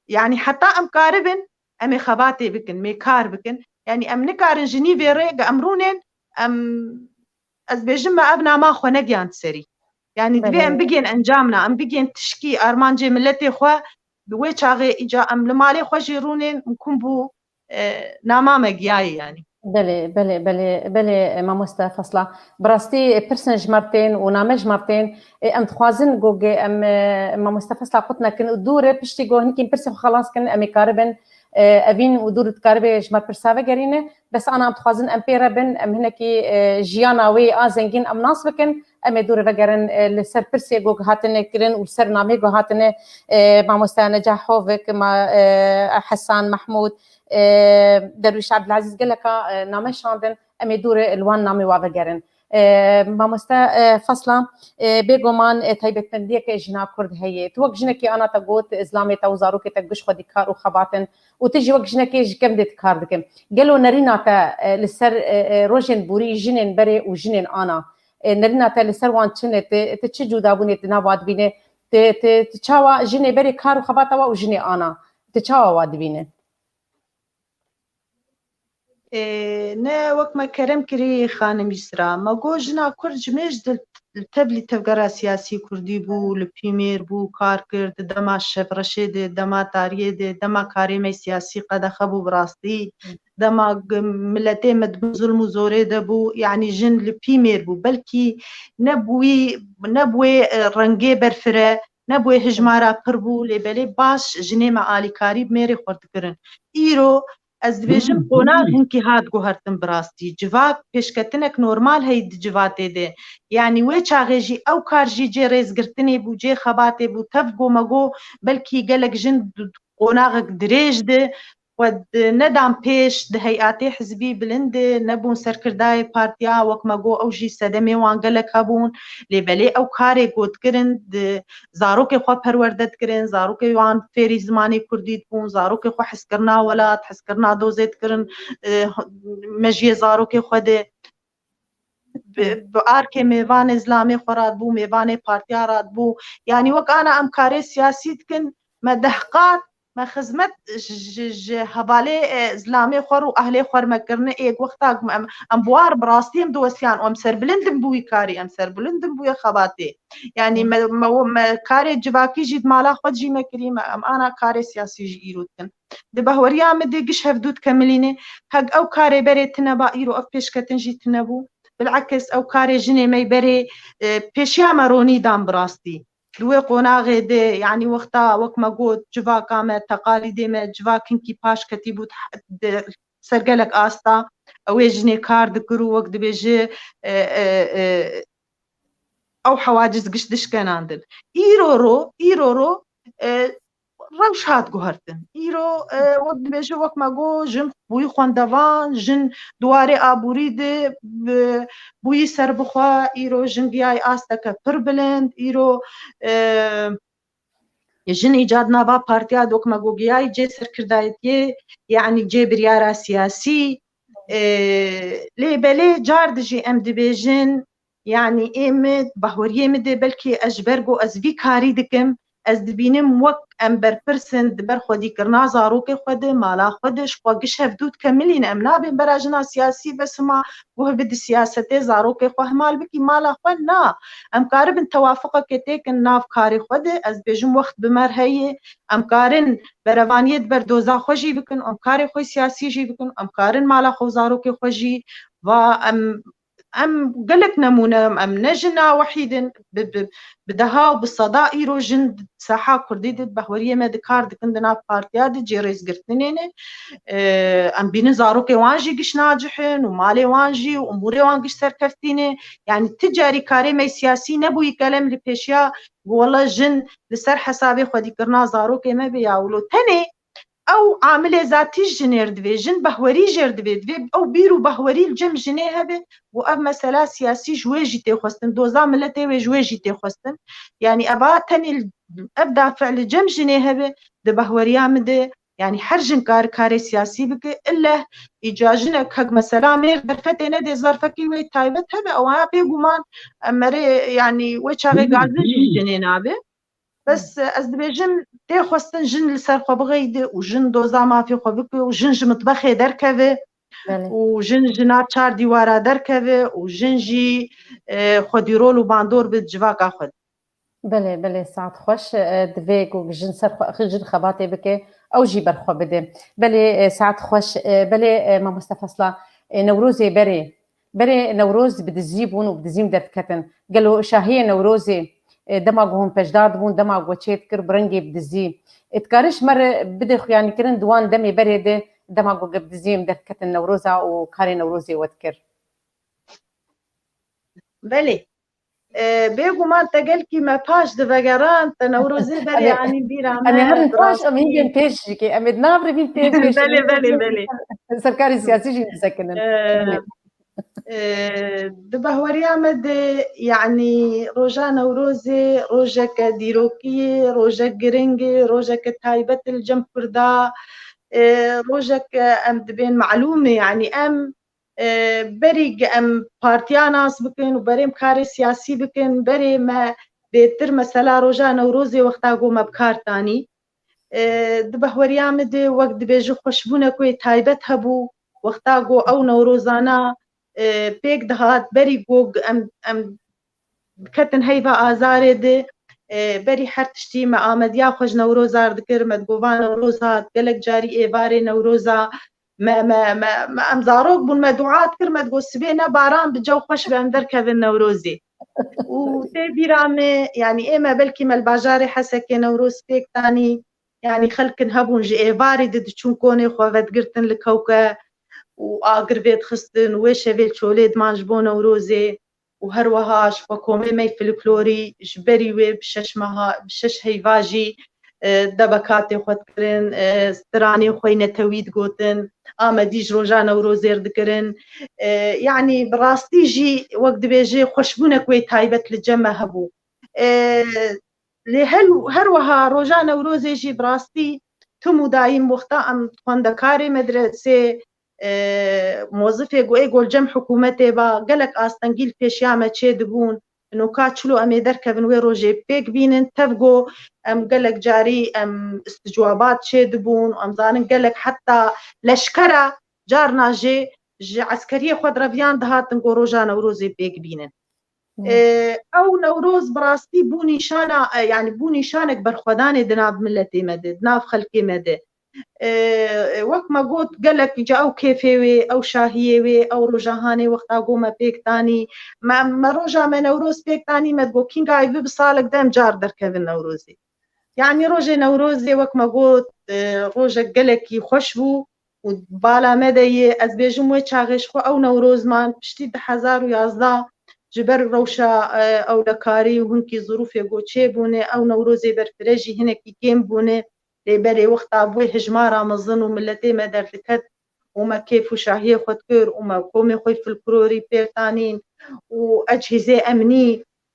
يعني حتى ام كاربن ام خباتي بكن ميكار بكن يعني ام نكارن جنيفي ريق امرونن ام از بيجم ما ابنا ما خو نقيان سري يعني دبي ام بيجين انجامنا ام بيجين تشكي ارمانجي ملتي خو بوي چاغي اجا ام لمالي خو جيرونن ممكن بو نامامه جاي يعني بله ما مستفصلة براستي برسنج مرتين ونامج مرتين ام تخوازن جوجي ام ما مستفصلة قطنا كن الدورة بشتي جو هنكين برسي خلاص كن امي كاربن ابين ودورة كاربي جمر برسافة جرينة بس انا ام تخوازن ام بيربن ام هنكي جيانا وي ازنجين ام ناصبكن ام دورة فجرن لسر برسي جو هاتن كرن ولسر نامي جو هاتن ما مستنجاح هوفك ما حسان محمود درويش عبد العزيز قال لك نامه شاندن ام دور الوان نامه وافجرن ما مستا فصلا بيغومان تايبت منديك جنا كرد هي توك جنكي انا تقوت اسلامي توزارو كي تقش خدي كار وخباتن وتجي وك جنكي كمدت كار دكم قالوا نرينا تا لسر روجن بوري جنن بري وجنن انا نرينا تا لسر وان تشنت تشجو دابوني تنابات بينه تشاوا جني بري كار وخباتا وجني انا تشاوا واد بينه نه وقت ما كرم كري خانم يسرا ما جوجنا كرج مجد التبلي تفقرا سياسي كردي بو البيمير بو كار كرد دما الشيف رشيد دما تاريد دما كاريمي سياسي قد خبو براستي دما ملتي مد ظلم وزوري دبو يعني جن البيمير بو بلكي نبوي رنگي برفره نبوي هجمارا قربو لبلي باش جني مع آلي كاريب ميري خورد كرن ايرو از دبیجم قناع هنکی هات گوهرتن براستی جواب پیشکتنک نورمال هید جواته ده يعني وی چاغیجی او کارجی جی ریز گرتنی بو جی خباته بو تف گو مگو بلکی گلک جن قناغک دریج ده ود ندام پیش ده هیئات حزبی بلند نبون سرکردای پارتیا وەک مەگۆ ئەو ژی سەدەمێ وان گەلک هەبوون لێبەلێ ئەو کارێ گوتکردن زارۆکێ خۆ پەروەردە دکردن زارۆکێ وان فێری زمانی کوردی بوون زارۆکێ خۆ حسکردنا وڵات حسکردنا دۆزێت کردن مەژیە زارۆکێ خۆ دێ ئارکێ mêvanê zilamê xwe radbû mêvanê partiya radbû yanî wek ana em karê siyasî dikin me dehqat me xizmet ji hevalê zilamê xwe û ehlê xwe me kirine êk wexta em buwar bi rastî em diwestiyan em serbilind in bû wî karî em serbilind in bû yê xebatê yanî me karê civakî jî di mala xwe jî me kirî em ana karê siyasî jî îro dikin di behweriya me dê giş hevdû dike milînê heg ew karê berê tune ba îro ev pêşketin jî tune bû بالعكس ئەو کارێ ژنێ مەی بەرێ پێشیا مەڕۆنی دام بڕاستی دوێ قۆناغێ دێ یعنی وەختا وەک مەگوت جوواکامە تەقالی دێمە جوواکنکی پاش کەتی بوو سەرگەلک ئاستا ئەوێ ژنێ کار دکر و وەک دەبێژێ ئەو حەواجز گشت دشکەناندن ئیرۆڕۆ ڕەوش هات گوهرتن ئیرۆ وەک دەبێژە وەک مەگۆ ژن بووی خوێندەڤان ژن دوارێ ئابووری دێ بووی سەر بخوا ئیرۆ ژنگیای ئاستەکە پڕ بلند ئیرۆ ژن ئیجاد ناوا پارتیا دۆک مەگۆگیای جێ سەرکردایەتیێ یعنی جێ بریارە سیاسی لێبەلێ جار دژێ ئەم دەبێژن یعنی ئێمە بەهوەریێ مدێ بەلکێ ئەژبەرگ و ئەزوی کاری دکم ez dibînim wek em berpirsin di ber xwedîkirina zarokê xwe de mala xwe de ji xwe giş hevdû dike milîne em nabên bera jina siyasî besima guh bi di siyasetê zarokê xwe hemal bikî mala xwe na em karibin tewafuqekê têkin nav karê xwe de ez bêjim wext bi me heye em karin berevaniyê di ber doza xwe jî bikin em karê xwe siyasî jî bikin em karin mala xwe zarokê xwe jî va em gelek nemûne em ne jina wehîdin bi deha û bi seda îro jin saha Kurdî de behweriyê me dikar dikin di nav partiya de cê rêzgirtinê ne em bînin zarokê wan jî giş nacihin û malê wan jî û umûrê wan giş serkeftîne yani ti carî karê me siyasî nebûyî kelem li pêşiya wala jin li ser hesabê xwedîkirina zarokê me bê ya wilo tenê ئەو عاملێ زاتی ژنێر دەبێ ژن بەهوەری ژێر دەبێت دەبێ ئەو بیر و بەهوەری جەم ژنێ هەبێ و ئەv مەسەلا سیاسی ژوێژی تێخواستن دۆزا ملەتێ وێ ژوێژی تێخواستن یعنی ئەبا تەنێ ئەv دافع li cem jinê hebe di behweriya min de yani her jin karê siyasî bike ille îca jinek hek mesela mêr derfetê nedê zarfekî wê taybet hebe ew ya bêguman em merê yani wê çavê gazin jî jinê nabe بس ez dibêjim tê xwestin jin li ser xwe bixeyde û jin doza mafê xwe bike û jin ji mitbexê derkeve û jin ji nav çar dîwara derkeve û jin jî xwedîrol û bandor bi civaka xwe بله بله ساعت خوش دوی گو جن سر جن خباته بکه او جی برخوا بده بله ساعت خوش بله ما مصطفى اصلا نوروزي بري نوروز بدزيبون وبدزيم دركتن قالوا شاهيه نوروزي دماغهم پجداد بون دماغ وچیت کر برنگی بدزی اتکارش مر بدخ يعني کرن دوان دمي بري ده دماغو بدزيم دركتن نوروزا وكاري نوروزي وتكر بله بێگومان تەگەلکی مە پاش دڤەگەڕان تە نەورۆزێ بەرێ ینی بیرام ئەمێ هەر پاش ئەم هینگێن پێشکی ئەمێ نابڕبین پێ سەرکاری سیاسیژی دەسەکنن di behweriya me de yani roja Newrozê rojeke dîrokiyê rojek giringê rojeke taybet li cem Kurda rojeke em dibên melûmê yani em berî em partiya nas bikin û berê karê siyasî bikin berê me bêtir mesela roja Newrozê wexta got me bikar danî di behweriya me de wek dibêje xweşbûnek wê taybet hebû wexta got ew Newrozana pêk dihat berî got em diketin heyva azarê de berî her tiştî me amediya xwe ji Newrozar dikir me digova Newroz hat gelek carî êvarê Newroza me em zarok bûn me duat kir me digot sibê ne baran bi cew xweş be em derkevin Newrozê û tê bîra me yani ême belkî me li bajarê Hesekê Newroz pêk danî yani xelkin hebûn ji êvarê de diçûn konê xwe vedigirtin li kewke û agir vê dixistin wê şevê çolê diman ji bo Newrozê û her wiha ji xwe komê me folklorî ji berî wê bi şeş heyva jî دەبەکاتێ خۆت کردن سترانی خۆی نەتەوید گوتن ئامەدیش ڕۆژان ئەوڕۆ زێر دکردن یعنی بڕاستیژی وەک دەبێژێ خۆشببوونە کوێی تایبەت لە جەمە هەبوو لێ هەروەها ڕۆژان ئەوڕۆزێژی بڕاستی تم و دایم وەختا ئەم خوێندەکارێ مەدرسێ مۆزفێ گوێی گۆلجەم حکوومەتێ بە گەلک ئاستەنگیل پێشیامە چێ دەبوون نوکا چلو ئەمێ دەرکەبن وێ ڕۆژێ پێک بینن تەفگۆ ئەم گەلک جاری ئەم استجوابات چێ دەبوون ئەمزانن گەلک حتا لەشکەرە جار ناژێ ji عسکەریە خۆ درەڤیان دەهاتن گۆ ڕۆژان نەورۆزێ پێک بینن ئەو نەورۆز بڕاستی بوو نیشانە یعنی بوو نیشانێک بەرخۆدانێ دناو ملەتێ مەدە دناو خەلکێ مەدە وەک مەگوت گەلک جا ئەو کێفێوێ ئەو شاهیێوێ ئەو ڕۆژەهانێ وەختا گۆمە پێکتانی مە ڕۆژە مە نەورۆز پێکتانی مەدگۆ کینگای بە ساڵک دەم جار دەرکەون نەورۆزێ یعنی ڕۆژێ نەورۆزێ وەک مەگوت ڕۆژێک گەلێکی خۆش بوو و بالا مەدەیێ ئەس بێژم وێ چاغێشخۆ ئەو نەورۆزمان پشتی 2011 جبەر ڕەوشە ئەو لەکاری و هونکی زروفێ گۆچێ بوونێ ئەو نەورۆزێ بەرفرەژی هینێکی کێم بوونێ لێبەرێ وەختا بۆی هژمارە مەزن و ملەتێ مە دەردەکەت ومە کێف و شاهیە خۆت کرد ومە کۆمێ خۆی فلکلۆری پێرتانین و ئەجهیزێ ئەمنی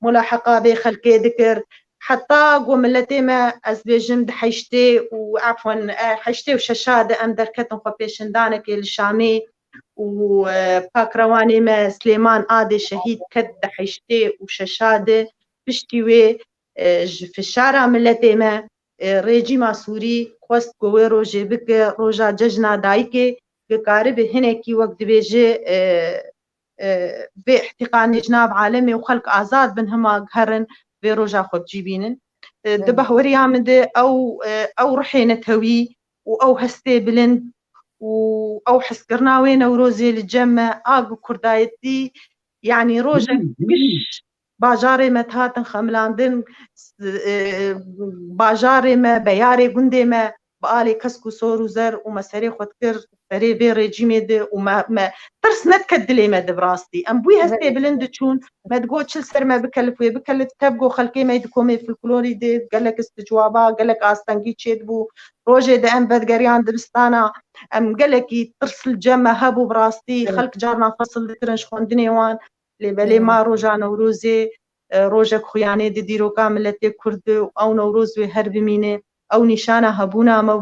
ملاحقا بێ خەلکێ دکرد حتا گۆ ملەتێ مە ئەس بێژم حەیشتێ و عفوەن حەیشتێ و شەشادە ئەم دەرکەتن خۆ پێشندانێکێ لە شامێ و پاکڕەوانێ مە سلێمان ئادێ شەهید کەت دە حەیشتێ و شەشادە پشتی وێ فشارە ملەتێ مە ڕێجیما سووری خۆست گۆوێ ڕۆژێ بکە ڕۆژا جەژنا دایکێ گکارە بە هەنێکی وەک دەبێژێ بێ احتیقانی جناب عالەمێ و خەلک ئازاد بن هەما هەرن بێ ڕۆژا خۆبجی بینن دبەهوەریا مدە ئەو ڕحێنەتەوی و ئەو هەستێ بلند و ئەو حسکردناوێ نەورۆزێ لە جەمە ئاگ و کوردایەتی یعنی ڕۆژە گشت باژارێ مە هاتن خەملاندن باژارێ مە بەیارێ گوندێ مە بە ئالێ کەسک و سۆر و زەر و مەسەرێ خۆت کرد بەرێ بێ ڕێجیمێ دێ و ترس نەتکەت دلێ مە دەبڕاستی ئەم بووی هەستێ بلند چوون مەدگۆ چل سەرمە بکەلف وێ بکەلت تەبگۆ خەلکێ مەی دکۆمێ فلکلۆری دێ گەلک استجوابا گەلک ئاستەنگی چێت بوو ڕۆژێ دە ئەم بەدگەریان دبستانە ئەم گەلێکی ترسل جەمە هەبوو بڕاستی خەلک جارنا فەسڵ دکردن خوێندنێوان لێبەلێ ما ڕۆژان نەورۆزێ ڕۆژێک خویانێ دە دیرۆکا ملەتێ کورد و ئەو نەورۆز وێ هەر بمینێ ئەو نیشانە هەبوو نامە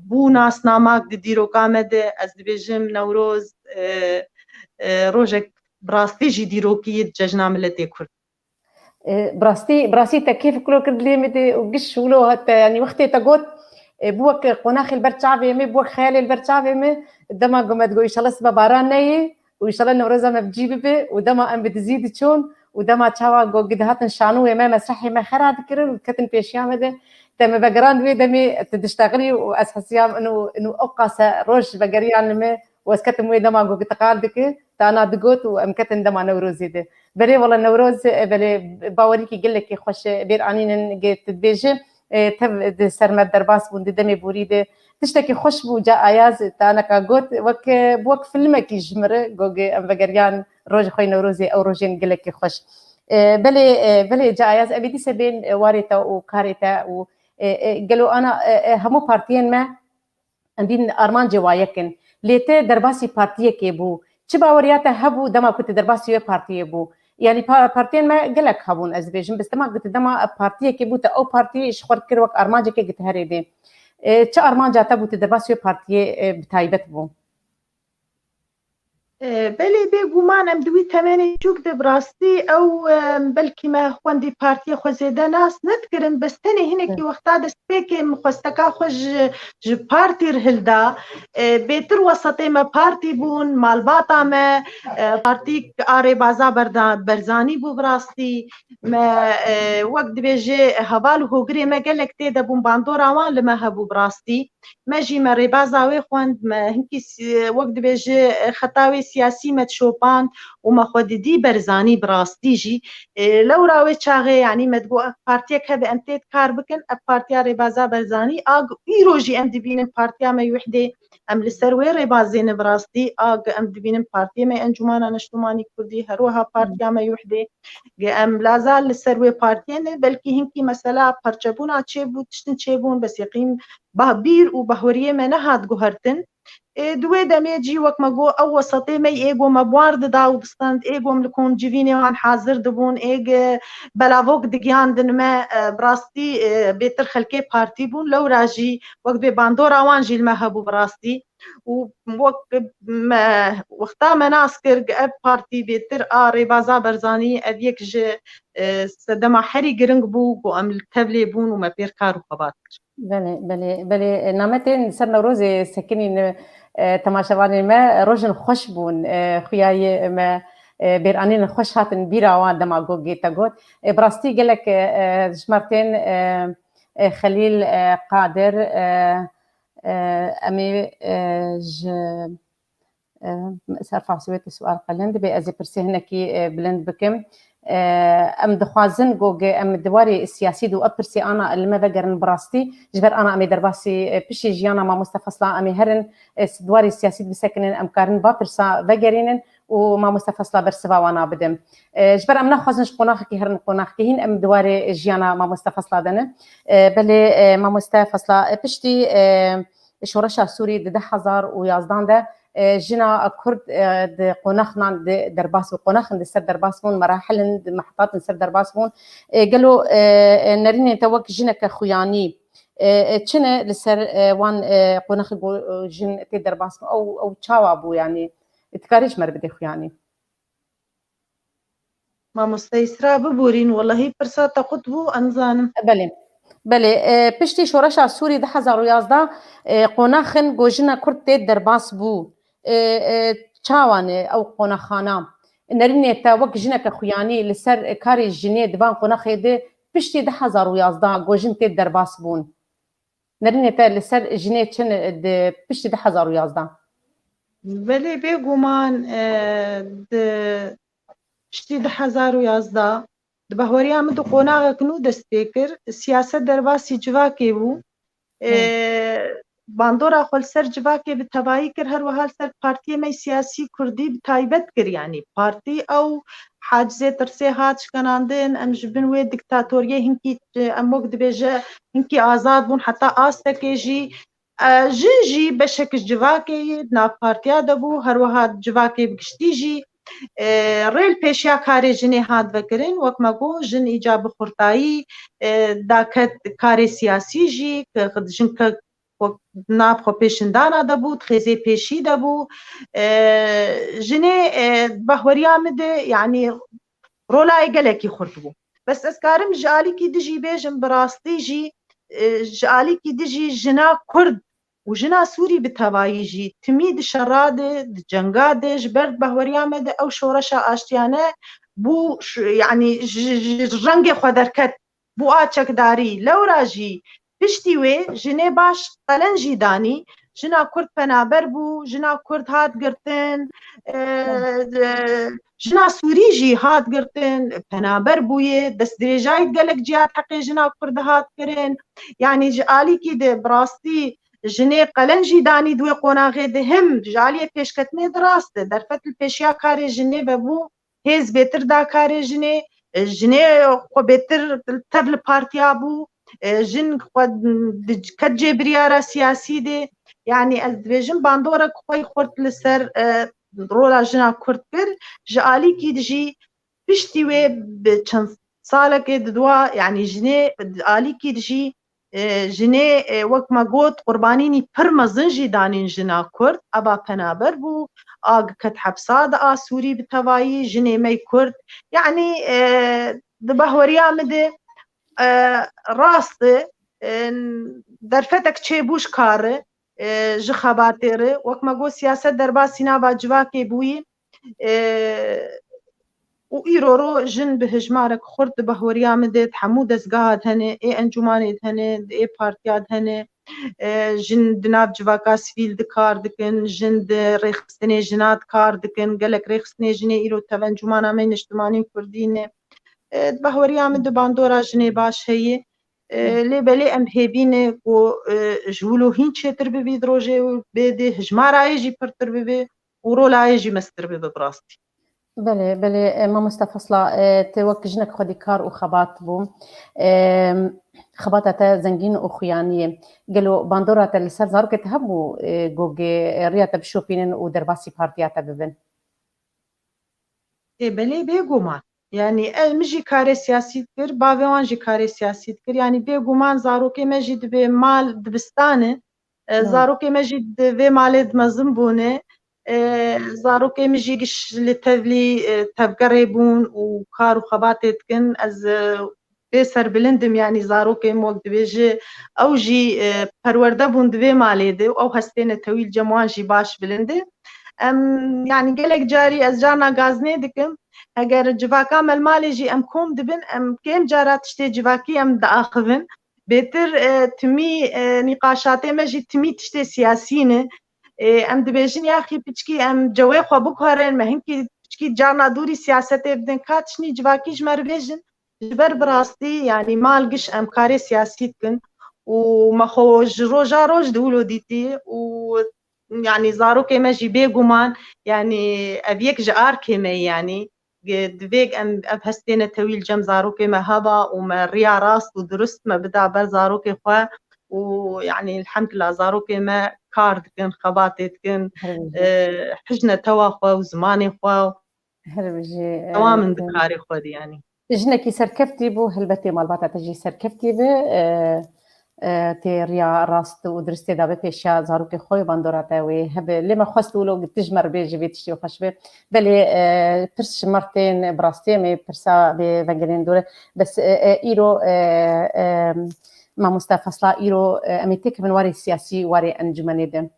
بوو ناسناماک دە دیرۆکامەدە ئەس دەبێژم نەورۆز ڕۆژێک بڕاستیژی دیرۆکیت جەژنا ملەتێ کورد براستی تەکیف کلۆ کرد لێ مدێ و گشت ولۆ هەتە ینی وەختێ تەگوت بووەک قۆناخی البەرچاوێ مێ بووەک خەیالی البەرچاوێ مێ دەما گومەدگۆ ئیشەڵە سبە باران نەیە و ئیشەڵە نەورۆزە مە بجی ببێ و دەما ئەم بدزیدی چۆن و دەما چاوا گۆ گدهاتن شانوێ مە مەسرحی مە خەرا دکردن و کەتن پێشیامەدە تەمە بەگەران وێ دەمێ تدشتاغلی و ئەس حەسیام ئنو ئەو قاسە ڕۆژ بەگەریان لمێ وەسکەتم وێ دەما گۆ گتەقال دکە تانا دگوت و ئەم کەتن دەما نەورۆزی دێ بەرێ وەڵە نەورۆز بەلێ باوەریکی گەلێکی خۆشە بێرعانینن گێت دبێژە سەرمە دەرباس بوون دەمێ بوری دێ تشتێکی خۆش بوو جا ئایاز تانەکە گوت وەک فیلمێکی ژمرە گۆگێ ئەم بەگەریان ڕۆژی خۆی نەورۆزی ئەو ڕۆژێن گەلێکی خۆش بەلێ جا ئایاز ئەبێ دیسە بێن وارێتە و کارێتە و گەلو ئانا هەموو پارتیên me em bîn armancê wayekin lê te derbasî partiyekê bû çi baweriyate hebû dema ku te derbasî wê partiyê bû yanî partiyên me gelek hebûn ez bêjim bis dema gite dema partiyekê bû te ew partiyê ji xwe kir wek armancekê gite herê dê çi armanca te bû te derbasî wê partiyê bi taybet bû بەلێ بێگومانم دوی تەمەنی چووک دە بڕاستی ئەو بەلکی مە خوێندی پارتیە خۆزێدە ناس نەتکردن بەستەنێ هینێکی وەختا دەستپێکێ خۆستەکە خۆش ji partî hilda bêtir wesatê me partî bûn malbata me partîk arêbaza berzanî bû birastî me wek dibêjê heval û hogirê me gelek tê de bûn bandora wan li me hebû birastî ماجي ما ريبازاوي خوند ما هنكي وقت بيجي خطاوي سياسي متشوبان وما خوددي برزاني براستيجي لو راوي شاغي يعني مدقو بارتيك هذا أمتيت كار بكن بارتيا ريبازا برزاني آق إيروجي أم دبين بارتيا ما يوحدي أم لسروي ريبازين براستي آق أم دبين بارتيا ما أنجمانا نشتماني كردي هروها بارتيا ما يوحدي ام لازال لسروي بارتين بلكي هنكي مثلا پرچبونا چيبو تشتن چيبون بس يقيم بير وبهوريه منهات جوهرتن دوی دمی جی وقت مگو او وسطی می ایگو مبارد داو بستند ایگو ملکون جوینی وان حاضر دبون ایگ بلاوک دگیان دن ما براستی بیتر خلکی پارتی بون لو راجی وقت به باندور آوان جیل ما هبو براستی وقتا مناس کرگ اب پارتی بیتر آری بازا برزانی ادیک جه سدما حری گرنگ بو گو عمل تبلی بون و ما بیر کارو خبات. بله نامتين سرنا روزي سكنين تماشاواني ما روجن خوش بون خوياي ما بيرانين خوش هاتن بيراوان دماغوغي تاغوت براستي قالك جمرتين خليل قادر امي ج سارفع سويت السؤال قلند بأزي برسي هناكي بلند بكم ام دخوازن جوجي ام دواري السياسي دو ابرسي انا اللي ما بقرن براستي جبر انا امي درباسي بشي جيانا ما مستفصلا امي هرن دواري السياسي بسكنن ام كارن بابرسا بقرينن وما مستفصلا برسبا وانا بدم جبر ام نخوازن شقوناخكي هرن قوناخكي هين ام دواري جيانا ما مستفصلا دنا بلي ما مستفصلا بشتي شورشا سوري د 2011 ده جنا كرد قناخنا درباس وقناخن سر درباسون مراحل محطات سر درباسون قالوا نريني توك جنا كخياني تشنا لسر وان قناخ جن تي درباسون او تشاوابو يعني تكاريش مر بدي خياني ما مستيسرا ببورين والله برسا تقطبو انزان بله پشتی شورش سوری 2011 قناخن گوجنا کرد تي درباس بو چاوانه او قناخانا نرینه تا وک جنه که خویانی لسر کاری جنه دوان قناخه ده پشتی 2011 گوجن تي درباس بون نرینه تا لسر جنه چن پشتی 2011 بله بگومان پشتی 2011 بهوریا مدو قناغ کنو دست بکر سیاست درباسی جواکی بو باندورا خل سر جواکی به تبایی کر هر وحال سر پارتی می سیاسی کردی به تایبت کر یعنی پارتی او حاجزه ترسی هات شکناندن ام جبن وی دیکتاتوریه هنکی اموک دبیجه هنکی آزاد بون حتی آستکی جی جی بشک جواکی نا پارتیا دبو هر وحال جواکی بگشتی جی ریل پیشیا کاری جنی هاد وکرین وک مگو جن ایجاب خورتایی داکت کاری سیاسی جی که جن که ناب خو پیشندانا دبو تخیزی پیشی دبو جنی بهوریا مده یعنی رولای گلکی خورتبو بس اسکارم جالی کی دجی بیجم براستی جی جالی کی دجی جنا کرد وجنا سوري بتوايجي تميد شرادة جنقادة جبرد بهوريا مد أو شورشة آشتيانة بو يعني رنگ خودركت بو آتشك داري لو راجي پشتیوی جنه باش قلنجی دانی جنا کرد پنابر بو جنا کرد هات گرتن جنا سوری جی هات گرتن پنابر بویه دست درجای گلک جیات حقی جنا کرد هات کرن يعني جالی کی ده براستی جنه قلنجی دانی دوی قناغه ده هم جالی پیشکتنه دراسته در فتل پیشیا کار جنه ببو هز بهتر دا کار جنه خو بهتر تبل پارتیا بو جن خود کجه بریاره سیاسی ده يعني از دویجن باندورا خوی خورد لسر رولا جنا کرد کر جالی کی دجی پشتی و چند ساله که دوا يعني جنه آلی کی دجی جنه وقت ما قوت قربانيني برمزنجي دانين جنا كرد أبا پنابر بو آگ كت حبساد سوري بتوايي جنه مي كرد يعني دبهوريا مده راست در فتك چه بوش کاره جه خباتره وقت ما قوت سياست دربا سينا با جواكي بوي و ایرورو جن به هجمارک خورد بهوریا مده حمود از گاد هنه ای انجمانید هنه ای پارتیاد هنه جن دناب جواکا سویل دکار دکن جن رخصتنی جنات کار دکن گلک رخصتنی جنی ایرو تبن جمانا من اجتماعی کردینه بهوری آمد باندورا جنی باش هیه لی بلی ام هبینه و جولو هین چتر ببید روزه و بده هجمار عایجی پرتر ببی و رول عایجی مستر ببی براستی. بله بله ما مستفصلة توكجنك خدي كار وخبات بو خباتة زنجين وخيانية قالوا باندورة السر زارو كتهبو جوجي رياتا بشوبينن ودرباسي بارتياتا ببن بله بگومان یعنی مجی کار سیاسی کر باوان جی کار سیاسی کر یعنی بگومان زارو که مجید به مال دبستانه زارو که مجید به مال دمزم بونه زارو که مجیگش لتولی تبقره بون و کار و خباتت کن از بسر بلندم یعنی زارو که موقع بیجه او جی پرورده بون دوی مالی ده او هستین تویل جمعان جی باش بلنده يعني قالك جاري از جارنا غازني دكم اگر جواكا مال مالي جي ام كوم دبن ام كيم جارات تشتي جواكي ام داخذن بيتر تمي نقاشاتي ماجي تمي تشتي سياسيين ام دبيجن يا اخي بتشكي ام جوي خو بكهرن ما هنكي بتشكي جارنا دوري سياستي بدن كاتشني جواكي جمر بيجن جبر براستي يعني مالقش ام كاري سياسيتكن وما خو روجا روج دولو ديتي و يعني زارو كما جي بيجومان يعني أبيك جار كما يعني دبيك أم أبهستينا تويل جم زارو كما هذا وما ريا راس ودرست ما بدا بر زارو كخوا ويعني الحمد لله زارو كما كارد كن خباتت كن حجنا توا خوا وزماني خوا تمام ذكاري خوا يعني جنكي سركفتي بو هلبتي مالباتا تجي سركفتي به تيريا راست ودرستي دابا بيشا زاروكي خوي باندوراتا وي هب لما خواستو لو تجمر بيجي بيتشتي وخشبه بلي برس مرتين براستي مي برسا بفانجلين دور بس ايرو ما مستفصلا ايرو اميتك من واري السياسي واري انجماني دم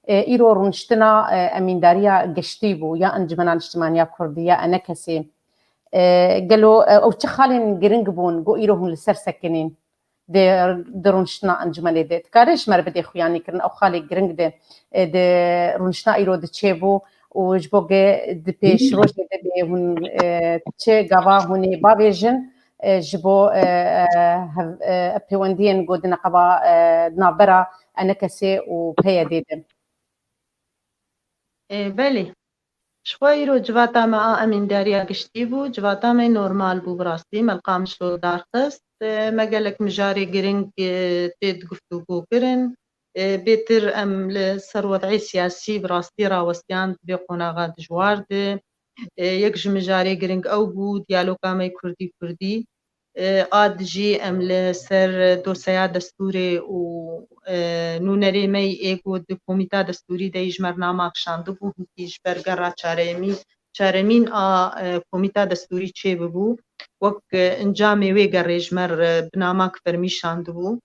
ايرو رونشتنا امين داريا قشتيبو يا انجمنا الاجتماعية كردية انا كسي قالوا او تخالين جرينجبون جو ايروهم لسر سكنين درونشنا انجمني ده تكارش مر بدي خوياني كرن او خالي جرينج ده رونشنا ايرو ده تشيبو وجبوغه د بيش روج ده هون تشي غابا هوني بابيجن جبو بيوندين غودنا قبا نابرا انا كسي وبهي ديدن بله شوي رو جواتا مع امين داريا قشتيبو جواتا مي نورمال بو براسي ملقام شلو دارخست ما قالك مجاري جرينج تيد قفتو كرن بيتر ام لسر وضعي سياسي براستي راوستيان بيقونا غاد جوارد يكج مجاري جرينج او بو ديالوكا مي كردي قاد جي ام لسر دوسيا دستوري و نونري مي ايكو د كوميتا دستوري د اجمرنا ماكشاندو بو هتيج برگرا چارمين كوميتا دستوري چه بو وك انجامي وي گرجمر بناماك فرميشاندو بو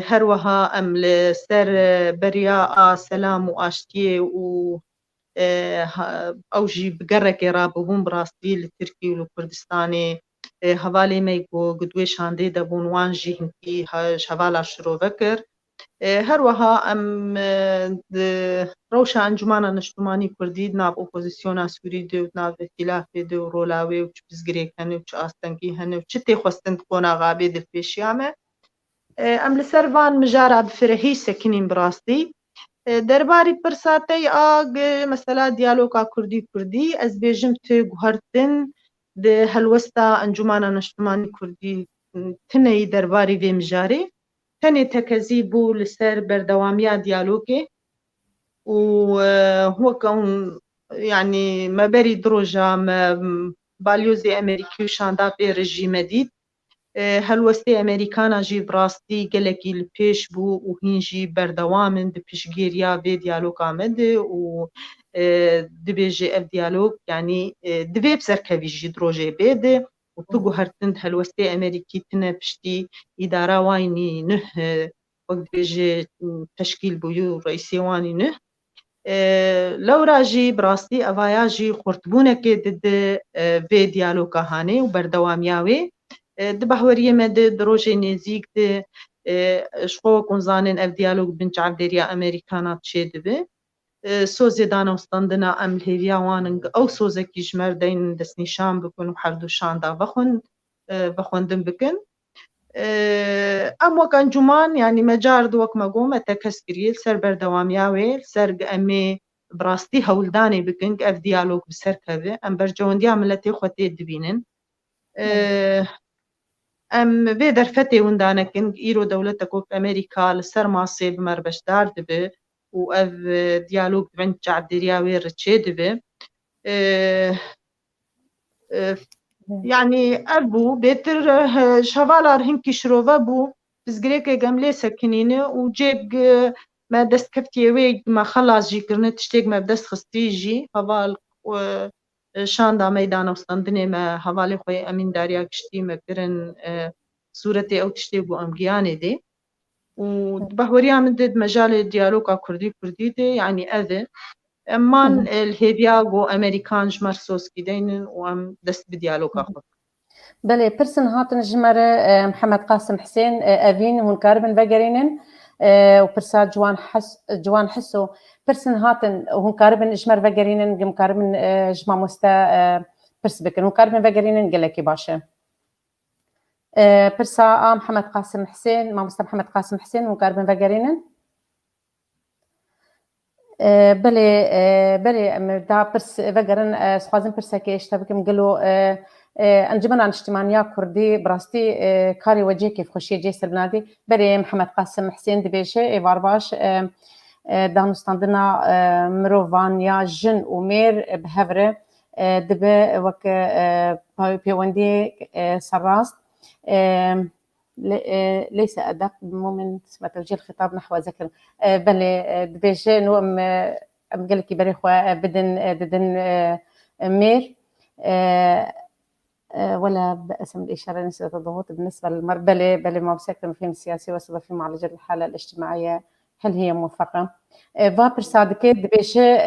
هر وها ام لسر بريا سلام و اشتيه و او جي بگرك رابون براستي لتركي و كردستاني هوالي ميكو قدوي شاندي دبون وان جي هنكي شوالا شروع بكر هر وها ام روشا انجمانا نشتماني كردي ناب اوپوزيسيونا سوري دي ناب اختلاف دي رولاوي وچ بزگري كاني وچ آستنكي هني وچ تي خوستند قونا غابي دي پیشيامه ام لسروان مجارا بفرهي سكنين براستي درباري برساتي آگ مثلا ديالوكا كردي از بيجم تي گوهرتن ده هلوستا انجمانا نشتماني كردي تنهي درباري في مجاري تنهي تكزي بو لسر بردواميا ديالوكي وهو كون يعني ما بري دروجا ما باليوزي امريكي شاندا في رجيم ديد هلوستي امريكانا جي براستي قالكي البيش بو وهينجي بردوامن دبيشجيريا في ديالوك عمد و دبيجي اف ديالوج يعني دبي بسركبي جي دروجي بيد وتقو هرتند هلوستي امريكي تنبشتي اداره وايني نه وقت بيجي تشكيل بيو رئيسي واني نه لو راجي براستي افاياجي خرطبونك ضد في ديالوكا هاني وبردوامياوي د بحوریه مد دروژه نزیک د شخو كونزانين اف ديالوج بنت عبديريا امريكانات شيدبه سوزي دانا وستاندنا ام الهيفيا واننج او سوزي كي جمردين دسني شام بكون وحردو شاندا بخون بكن ام وكان جمان يعني مجار دوك مقوم اتكسكريل سر بردوام ياويل سرق امي براستي هولداني بكنك اف ديالوج بسر كذا ام برجون دي عملتي خوتي دبينن ام بيدر فتي وندانا كنج ايرو دولتك وك امريكا لسر ماسي بمربش دار دبي و اف ديالوج بنت عبديرياوي رتشي دبي يعني أبو بيتر شوالار هنكي شروفا بو بزغريكي جملي سكنينه وجيك ما دست كفتي ويج ما خلاص جي كرنت تشتيق ما بدست خستيجي هوال شاندا ميدانا وستندني ما هوالي خوي أمين داريا كشتي ما كرن صورتي أو تشتيق وأمجياني دي وبهوريا من دد مجال الديالوغا كردي دي يعني أذي امان الهيفياغو امريكان جمر سوس كيدين وام دست بديالوغا خو بله پرسن هاتن جمر محمد قاسم حسين افين هون كاربن بقرينن وپرسا جوان حسو پرسن هاتن هون كاربن جمر بقرينن جم كاربن جما مستا پرس بكن هون كاربن بقرينن قلكي باشا پرسا محمد قاسم حسين ما مستا محمد قاسم حسين هون كاربن بقرينن بله دا پرس وگرن سوازن پرسا که اشتبکم گلو انجمن عن اجتماعية كردي براستي كاري وجه كيف خوشي جيسر بنادي بله محمد قاسم حسين دبيشه ايوار باش دانستاندنا مروفان يا جن ومير بهفره دبي وك بيوندي سراست ليس أدق بمومنت ما توجيه الخطاب نحو ذكر بل دبيجة نو أم قال لك بريخوا بدن مير ولا باسم الإشارة نسبة الضغوط بالنسبة للمرأة بل ما بسكت المفهوم السياسي وسبب في معالجة الحالة الاجتماعية هل هي موفقة؟ فابر صادقة دبيشة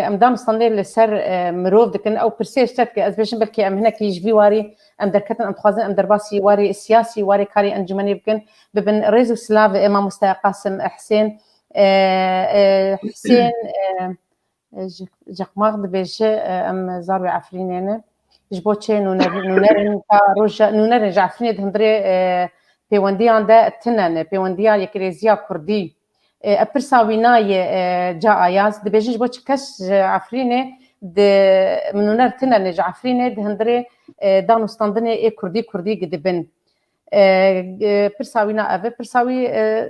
أمدام صندي لسر مروف دكن أو برسيش تك أزبيشن بلكي أم هناك يجبي واري أم دركتن أم تخازن أم درباسي واري السياسي واري كاري أنجمني بكن ببن ريزو سلاف إمام مستوى قاسم حسين حسين جقماغ دبيشة أم زاروي عفرينينه جبوتشي نونرن جعفرين دهندري بيونديان دا تنن بيونديان يكريزيا كردي أبرساويناي جا آياز دبيجي جبوتش كش عفرينه د منونر تنن جعفرينه دهندري دانو ستاندني كردي قدبن برساوينا أبي برساوي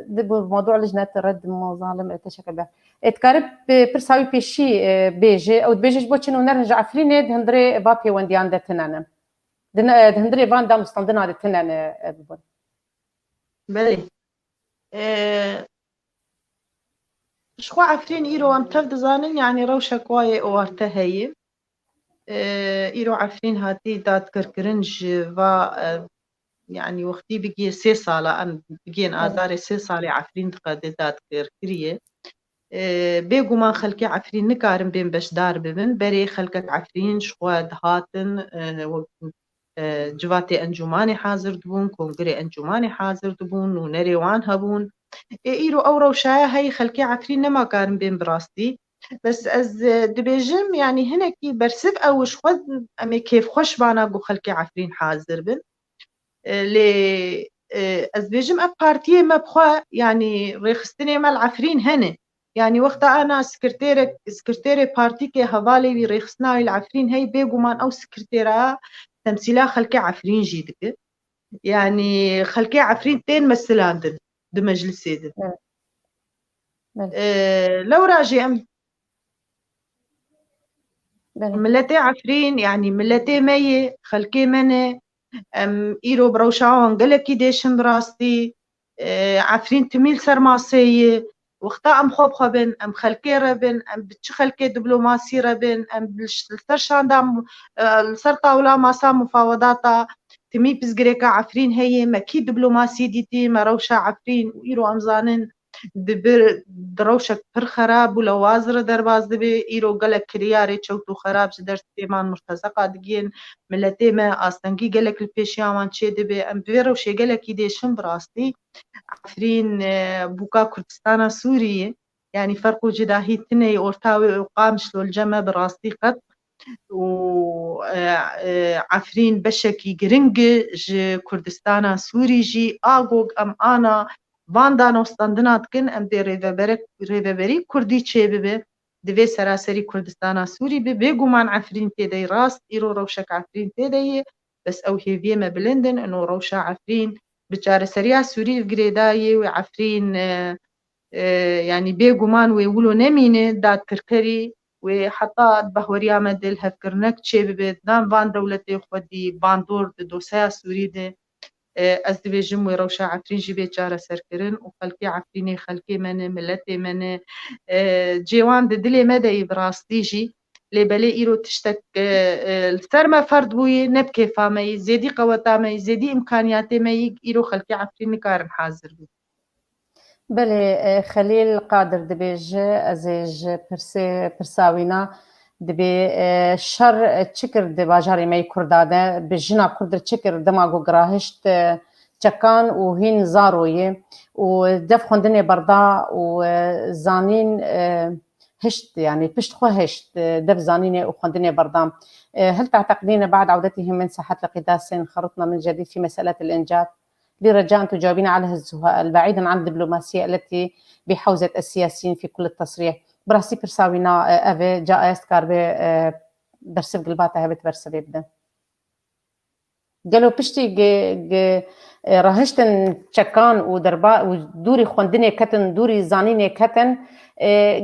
بموضوع لجنة الرد مظالم تشكل به اتكارب برساوي بيشي بيجي أو بيجي جبوتش نونر جعفرينه دهندري بابي ونديان دا تنن دهندري فان دانو ستاندنا دا تنن بلي شخوا عفرين إيرو أم تفد زانن يعني روشة كواي أوارته هي إيرو عفرين هاتي دات كركرنج و يعني وقتي بقي 3 صالة أم بقين آذاري 3 صالة عفرين تقاد دات كركرية بيقو ما خلقي عفرين نكارن بين باش دار ببن بري خلقك عفرين شخوا دهاتن جواتي أنجماني حاضر دبون كونغري أنجماني حاضر دبون ونري وان هبون إيرو أو روشايا هاي خلقي عفرين نما كارن بين براستي بس از دبيجم يعني هنا كي برسب أوش خود أمي كيف خوش بانا قو خلقي عفرين حاضر بن لي از بيجم أب بارتيه ما بخوا يعني ريخستني مال عفرين هنا يعني وقت أنا سكرتيري بارتي كي هوالي ريخستناي العفرين هاي بيقو مان أو سكرتيرا تمثيلها خلقي عفرين جيدك يعني خلقي عفرين تين مسلاندن بمجلس سيدن لو راجي أم ملتي عفرين يعني ملتي مي خلقي مني أم إيرو بروشاوان قلكي ديشن براستي عفرين تميل سرماسية وقتا أم خوب خبن أم خلقي ربن أم بتش خلقي دبلوماسي ربن أم بالسر شاندام السر طاولا ماسا مفاوضاتا تمي بزقريكا عفرين هي مكي دبلوماسي ديتي مروشا عفرين وإيرو أمزانن دروشك پر خراب و لوازر درباز دبي إيرو قلق كرياري چوتو خراب جدر سيمان مرتزقا دقين ملتي ما آستنگي قلق البيشياوان چه دبي أم بيروشي قلق يديشن براستي عفرين بوكا كردستانا سورية يعني فرقو جداهي تني أورتاوي وقامش لو الجمع براستي قد وعفرين بشكي گرنگ ج كردستانا سوري جي آغوغ أم آنا واندا نوستاندنات كن ام دي ريفبري كردي چه ببه دوی سراسری کردستانا سوری به بگومان عفرین تیدی راست ایرو روشک عفرین تیدی بس او هیویه ما بلندن انو روشا عفرین بچار سریا سوری گریدایی و عفرین يعني بيجومان ويقولوا نمينة دات كركري وحتى بهوريا مدل هفكرنك شيء ببدان فان دولتي خودي باندور دوسايا سوري ده از دبيجم ويروشا عفرين جي بيجارة سركرن وخلقي عفريني خلقي من ملتي من جيوان دلي مدى براستيجي لبلي إيرو تشتك السرما فرد بوي نبكي فامي زيدي قوتامي زيدي إمكانياتي مي إيرو خلقي عفريني كارن حاضر بي بله خلیل قادر دبیج ازیج پرساوینا دبی شر چکر دباجاری می کرداده بجنا کرد چکر دماغو گراهشت چکان و هین زارویه و دف خوندن بردا و زانین هشت يعني بشت خو هشت دف زانين وخندني بردام هل تعتقدين بعد عودتهم من ساحة القداس انخرطنا من جديد في مسألة الإنجاب؟ برجاء أن تجاوبين على هذا السؤال بعيدا عن الدبلوماسية التي بحوزة السياسيين في كل التصريح. براسي برساوينا أبي جاء يستكار برسب قلباتها بتبرسب يبدا قالوا بشتي راهشتن تشكان ودربا ودوري خوندني كتن دوري زانيني كتن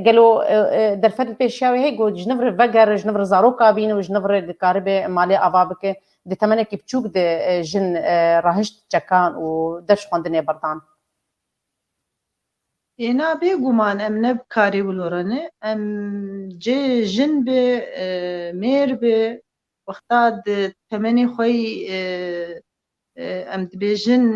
قالوا درفت البيشاوي هيك جنفر فقر جنفر زاروكا بين وجنفر الكاربه مالي افابك دي تمنك بتشوك دي جن راهشت تشكان ودرش خوندني بردان اینا بگومان ام نبکاری ولورانه ام جن به میر به وقتاد تمنی خوی ام دبيجن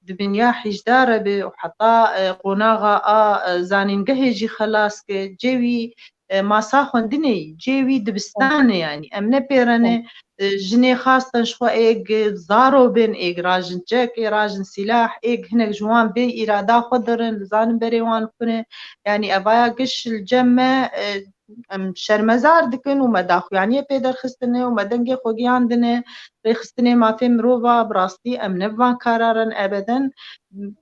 دبنيا حجدارة به وحطا قناغا زانينجه يجي خلاص جيوي ما ساخن دني جيوي دبستان يعني ام نبيرنه جني خاصة شخو ايج زارو بين ايج راجن جاك راجن سلاح ايج هناك جوان بي إرادا خضرن زانن بريوان كنه يعني ابايا قش الجمع ام شرمزار دكن ومداخو يعني بيدر خستنه ومدنجي خوغيان دنه خستنه ما في مروفا براستي ام نبان كارارن ابدا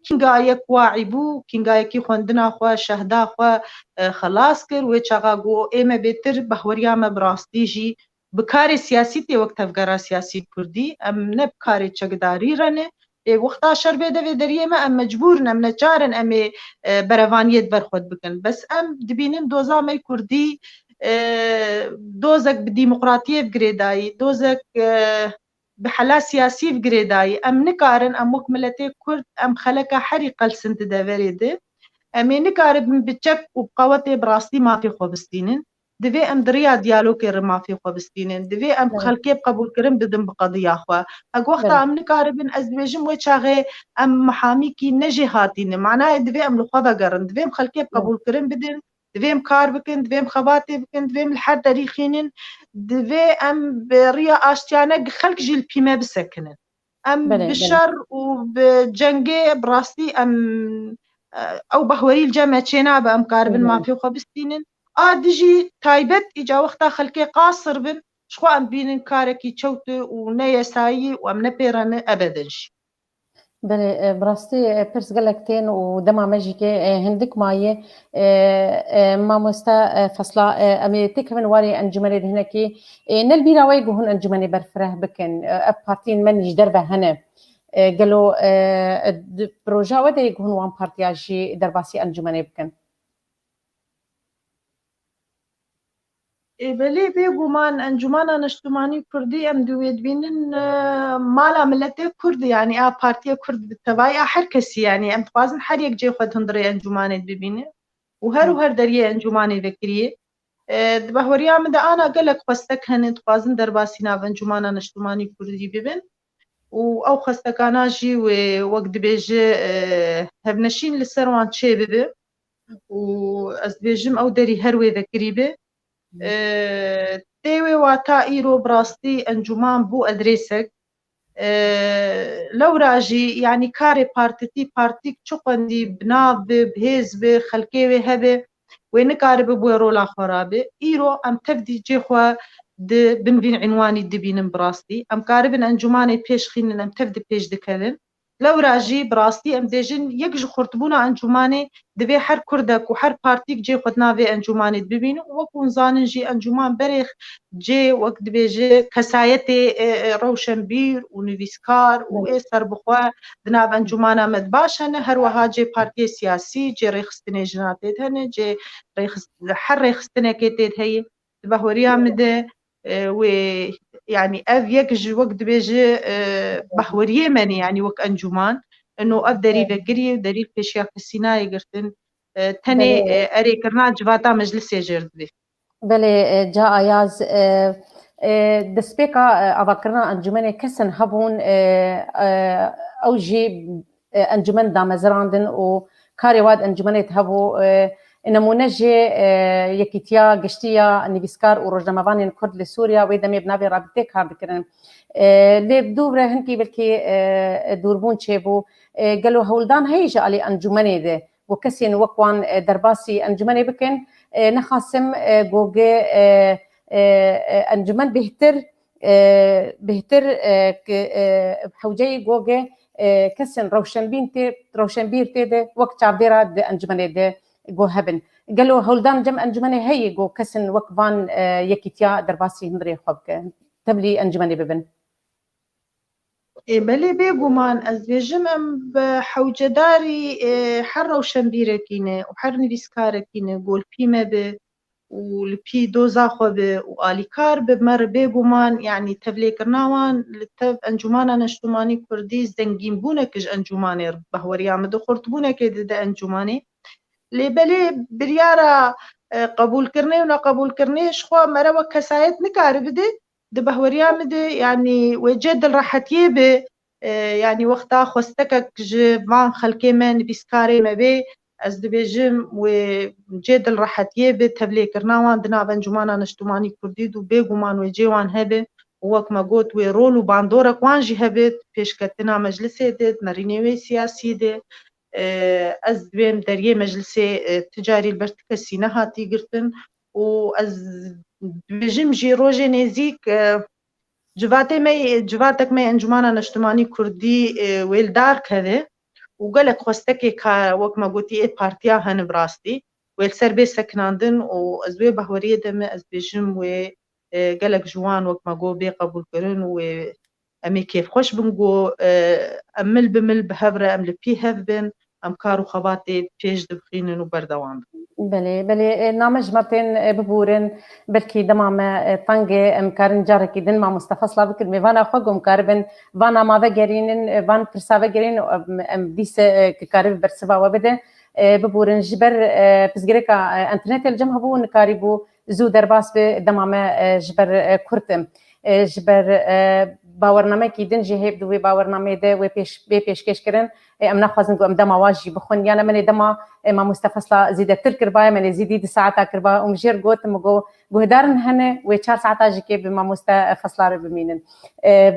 كينغا يك واعي بو كينغا يكي خوندنا خو شهدا خو خلاص كر وچاغا گو ايمه بيتر بهوريا ما براستي جي بكاري سياسي تي وقت افغارا سياسي كردي ام نبكاري چگداري رنه وقتا شربه ده دريه ما ام مجبور ام نجارن ام بروانيت برخود بكن بس ام دبينن دوزا مي كردي دوزك بديمقراطيه بقريداي دوزك بحلا سياسي بقريداي ام نكارن ام مكملتي كرد ام خلقا حريقه السنت دافريده ام نكارب بتشك وبقوتي براستي ما في خوبستينن دفي ام دريا ديالوج ما في خوبستينن دفي ام خلقي بقبول كرم بدم بقضيه اخوا اق وقتا ام نكارب ازبيجم وچاغي ام محاميكي نجي هاتين معناه دفي ام لخوا قرن دفي ام خلقي بقبول كرم بدن دفيم كار بكن دفيم خباتي بكن دفيم الحد تاريخين دفي ام بريا اشتيانا خلق جيل بيما بسكنن ام بالشر وبجنجي براستي ام او بهوري الجامعة تشينا بام كاربن ما في خبستينن دجي تايبت اجا وقتا خلقي قاصر بن شخو ام بينن كاركي تشوتو ونيساي وام نبيرن ابدا شي بله براستي برس قالكتين ودما ماجيكي هندك مايه ما مستا فصلا امي تكمن واري انجمني هناكي نلبيرا ويجو هن انجمني برفره بكن ابارتين من يجدربه هنا قالوا بروجا ودا يجو هن وان بارتياجي درباسي انجمني بكن بلي بيقومان انجمانا نشتماني كردي ام دويد بينن مالا ملتي كردي يعني بارتيا كرد بالتبعي حركسي يعني ام توازن حريك جي خد هندري انجماني ببينه وهر دريه انجماني ذكريه بهوريا مدى انا قالك خستك هن توازن درباسي ناف انجمانا نشتماني كردي ببن و ئەو خەستەکاناژی وەک دەبێژە هەڤنەشین لەسەروان چێ ببێ و ئەس دەبێژم ئەو دەری هەروێ دەکری بێ تێوێ واتا ئیرۆ بڕاستی ئەنجومان بوو ئەدرێسێک لەو ڕاژی یعنی کارێ پارتیک چ قەندی بناو بێ بهێز بێ خەلکێوێ هەبێ وێ نکارە ببووە ڕۆلا خۆرا بێ ئیرۆ ئەم تەفدی جێخوا بنبین عنوانی دبینن بڕاستی ئەم کارە بن ئەنجومانێ پێشخینن ئەم تەفد پێش دەکەن لەو ڕاژی بڕاستی ئەم دێژن یەک ji خورتبوونا ئەنجومانێ دەبێ هەر کوردەك و هەر پارتیک جێ خود ناوێ ئەنجومانێت ببین و وەکو زانن ژی ئەنجومان بەرێخ جێ وەک دبێژێ کەسایەتێ ڕەوشنبیر و نویسکار و ئێ سەر بخوا دناو ئەنجومانە مەد باشەنە هەروەها جێ پارتیە سیاسی جێ ڕێخستنێ ژنا تێت هەنە جێ هەر ڕێخستنێکێ تێت هەیە بەهۆریا مدە وێ يعني اف يكج وقت بيجي بحوريه مني يعني وك انجمان انه اف دري بقري ودري بيشيا كسيناي قرتن تاني اري كرنا جواتا مجلس يجرد بي بله جا آیاز دسپیکا آواکرنا انجمن کسن هبون او جی انجمن دامزراندن و کاری واد انجمنت هبو نمونه جي يكيتيا قشتيا نيفيسكار وروجنامافان كرد لسوريا ويدمي بنابي رابطه كار دكرن لي بدوبره هنكي بلكي دوربون تشيبو قالوا هولدان هيجا علي انجمني ده وكسين وكوان درباسي انجمني بكن نخاسم جوجي انجمن بهتر حوجي جوجي كسن روشنبير تيده وقت تعبيرات انجمني ده جو هبن قالوا هولدان جم انجمني هي جو كسن وقفان يكيتيا درباسي هنري خبك تبلي انجمني ببن بلي بيقومان ازبيجم ام بحوجداري حر وشنبيركينه وحر نبيسكاركينه قول بيما ب والبي دوزا خو ب واليكار بمر بيقومان يعني تبليك ناوان لتف انجمانا نشتماني كردي زنجين بونكج انجماني بهوريا مدخورت بونك د انجماني لبلي بريارة قبول كرني ولا قبول كرنيش خو مرة كسايت نكار بدي دبهوريا مدي يعني وجد راحت يبي يعني وقتها خستك جبان خلكي من بيسكاري ما بي از دبيجم وجد راحت يبي تبلي كرناوان دنا بنجمانا نشتماني كردي دو بيغومان وجيوان هبي ووك ما قلت ويرول وباندورا كوانجي هبت پیش كتنا مجلسي دي مرينيوي سياسي دي از دویم دریه مجلس تجاری البرتکه سینه هاتی گرتن و از دویجم جی روژه نزیک جواتک می انجمانا نشتمانی کردی ویلدار کده و گلک خواستکی که وک ما گوتی ایت پارتیا هن براستی ویل سر بی سکناندن و از دوی بحوریه دم از بیجم و گلک جوان وک ما گو بی قبول کرن و امی کیف خوش بنگو امل بمل بهبره امل بی هفبن ام کارو خباتي پیش دبخینن و بردوام بله نامج مرتين ببورن بلكي دمام طنجة امكارن جاركي دن مع مصطفى صلاه بكر ميفانا خوغم كاربن فانا ما بجرين فان برسا بجرين ام ديس كارب برسبا وبده ببورن جبر بزغريكا انترنت الجمع بون كاريبو زو درباس بدمام جبر كرتم جبر باورنامه کی دن جه هب دوی باورنامه ده و پیشکش کردن ام نخوازن گو ام دما واجی بخون یعنی من دما ما مستفصلا زیده تر کربای من زیدی 2 ساعت کربا ام جیر گوت مگو گهدارن هنه و 4 ساعت اجی که ما مستفصلا رو بمینن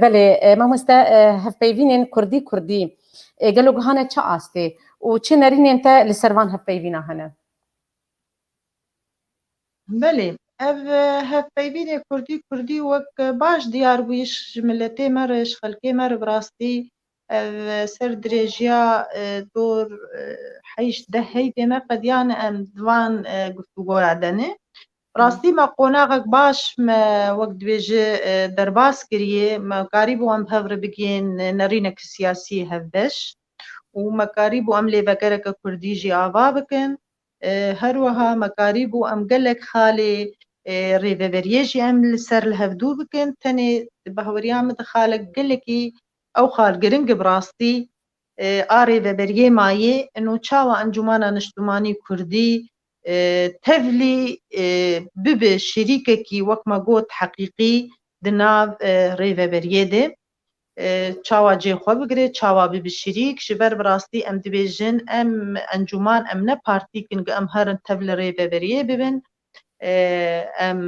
بله ما هف پیوینن کردی قالوا گهانه چه استه و چه نرین انت لسروان هف پیوینا هنه بله هف پیوین کردی وک باش دیار بویش ملتی مرش خلکی مر براستی سر درجیا دور حیش ده هی ما قدیان ام دوان گفتگو عدنه راستی ما قناغك باش ما وقت بيجي درباس كريه ما قريبو ام هفر بگين نرينك سياسي هفدش وما قريبو ام ليبكرك كردي جي آوا بكن هروها ما قريبو ام قلك خالي ريفيريجي ام لسر الهفدو بكن تاني بهوريام دخالك قلكي او خال قرنق براستي ريفيريجي ماي انو تشاوا انجمانا نشتماني كردي تفلي بب شريككي وكما قوت حقيقي دناف ريفابريده چاوا جێ خۆ بگرێت چاوا ببشریک ji ber bi rastî em dibêjin em encûman em ne partîkin em herin tev li rêveberiyê bibin em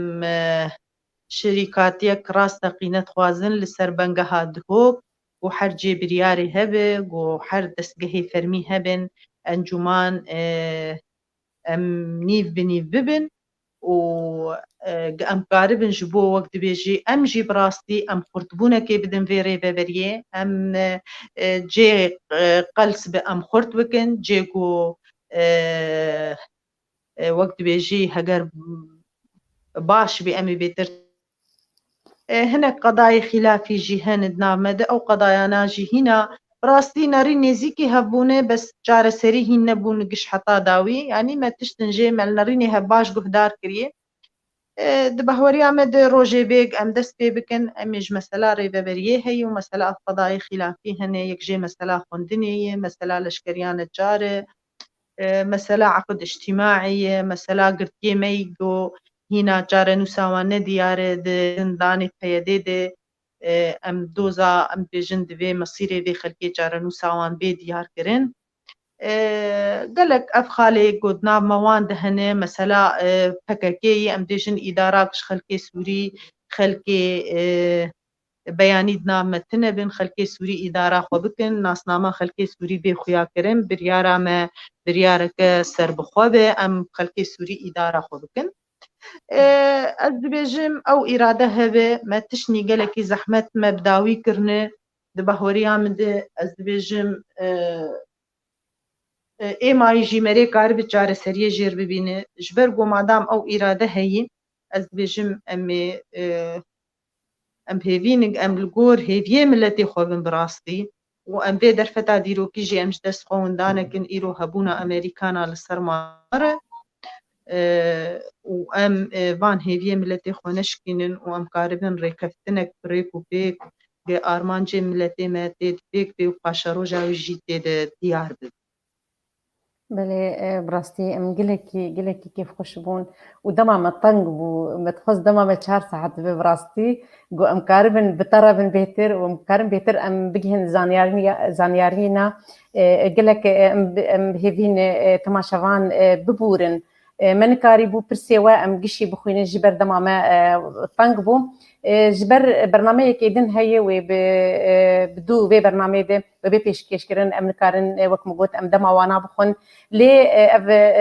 şerîkatiyek rasteqîne dixwazin li ser bengeha dihok û her cê biryarê hebe û her destgehê fermî hebin encûman em nîv bi nîv bibin û em karibin ji bo wek dibêjî em jî bi rastî em xurtbûnekê bidin vê rêveberiyê em cê qels bi em xurt bikin cê ku wek dibêjî heger baş bî em ê bêtir hinek qedayê xîlafî jî henin di nav me de ew qedayana jî hîna bi rastî nerî nêzîkî hebûne bes çareserî hîn nebûn giş heta dawî yanî me tiştin jê me li nerînê hev baş guhdar kiriye di behweriya me de rojê bêg em dest pê bikin em ê ji mesela rêveberiyê heye û mesela qedayê xîlafî hene yek jê mesela xwendinê ye mesela leşkeriya necar e mesela eqd îctimacî ye mesela girtiyê me û hîna carenûsa wan nediyar e di zindanê peyedê de em doza em dibêjin divê mesîrê vê xelkê carenûsa wan bê diyar kirin gelek ev xalê ku di nav me wan de hene mesela PKK'yê em dêjin îdarak ji xelkê Sûrî xelkê beyanî di nav me tune bin xelkê Sûrî îdara xwe bikin nasnama xelkê Sûrî bê xuya kirin biryara me biryareke serbixwe be em xelkê Sûrî îdara xwe bikin ez dibêjim ew îrade hebe me tiştî gelekî zehmet me bi dawî kirine di behweriya min de ez dibêjim êmayî jî me rê karibe çareseriyê jêr bibîne ji ber ku madam ew îrade heyî ez dibêjim em hêvînin em li gor hêviyê milletê xwe bin bi rastî û em vê derfeta dîrokî jî em ji dest xwe windanekin îro hebûna Amerîkana li ser mar e û em van hêviyê milletê xwe neşikînin û em karibin rêkeftinek bi rêk û pêk lê armancê milletê me tê di pêk bê û paşa roja wî jî tê de diyar bibin بله براستی ام گلکی کیف خوش بون و دما ما تنگ بو متخص دما ما 4 ساعت به براستی گو ام کاربن بترابن بهتر و ام کاربن بهتر ام بگهن زانیارینا گلک ام هیوین تماشاوان ببورن من کاری بو پرسیوا ام گشی بخوینه جبر دما ما تنگ بو جبر برنامه یکیدن هیه و بدو به برنامه ده و به پیشکش کردن ام نکارن وقت مگوت ام دما وانا بخون لی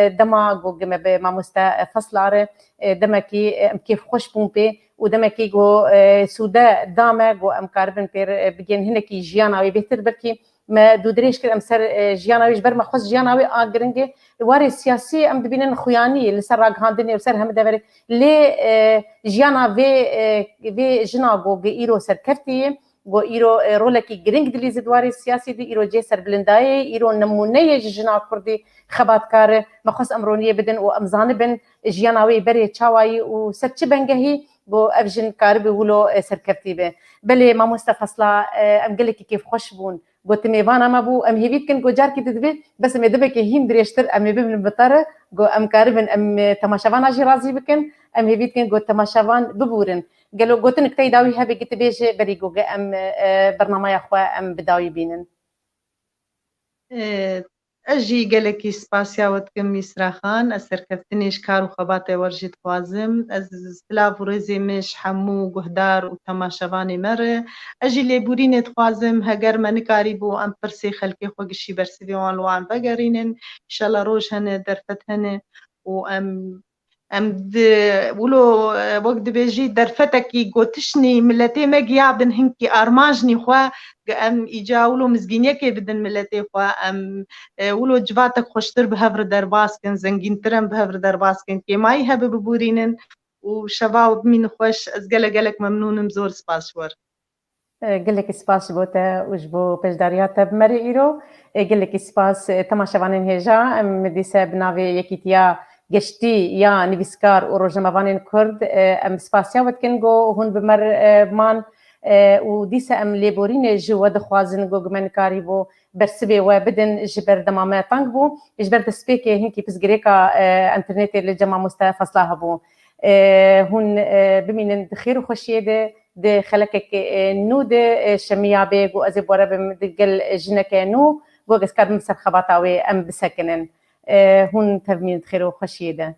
دما گو گم به ماموستا فصلاره دما کی ام کیف خوش بون به و دما کی گو سودا دامه گو ام کاربن پیر بگین هنکی جیانا و بهتر برکی ما دودريش كده امسر جياناوي جبر ما خص جياناوي اگرنگه واري سياسي ام دبينن خوياني لسر راغاندني وسر هم دبر لي جيانا في جناغو ايرو سر كفتي و ايرو رولكي گرنگ دليز دواري سياسي دي ايرو جي سر بلنداي ايرو نمونه جنا كردي خباتكار ما خص امرونيه بدن و امزانبن جياناوي بري چاواي و سرچ بنگهي بو افجن كاربي ولو سر كفتي به بلي ما مستفصلا ام قلك كيف خوش بون قلت ميفانا ما بو ام هيفيت كن جار كي تدبي بس مدبك هين دريشتر ام ببن بطره جو ام كاربن ام تماشافان اجي رازي بكن ام هيفيت كن قلت تماشافان ببورن قالوا قلت انك تي داوي هبي قلت بيجي بريقو ام برنامج اخوا ام بداوي بينن اجي gelekî spasiya we dikim Mîsraxan ez serkeftinê ji kar û xebatê we jî dixwazim ez silav û rêzê me ji hemû guhdar û temaşevanê me re ez jî lêborînê dixwazim heger me nikarîbû em pirsê xelkê xwe gişî bersivê wan li wan vegerînin îşellah roj hene derfet hene û em wilo wek dibêjî derfetekî gotişnî milletê me giyabin hinkî armanjnî xwe em îca wilo mizgîniyekê bidin milletê xwe em wilo civatek xweştir bi hev re derbas kin zengîntir em bi hev re derbas kin kêmayî hebe bibûrînin û şeva we bimînin xweş ez gelek memnûnim zor spas ji we قلك سپاس بوته وجبو پجداریا تب مری ایرو قلك سپاس تماشاوانین هجا ام دیسه بناوی یکیتیا گشتی یا نویسکار و روزنامه‌وانین کرد ام سپاسیا وتکن گو هون بمر مان و دیسه ام لیبورین جو دخوازن گو گمن کاری بو برسبه و بدن جبر دمامه تانگ بو جبر دسپیک هنکی پسگریکا انترنت لجمع مستفصله بو هون بمینن خیر و خوشیه ده خلقك نو ده شميع بيج وأزب ورب دقل جنك نو وقس كاد مسر خبطاوي أم بسكنن هون تفمين خير وخشيدة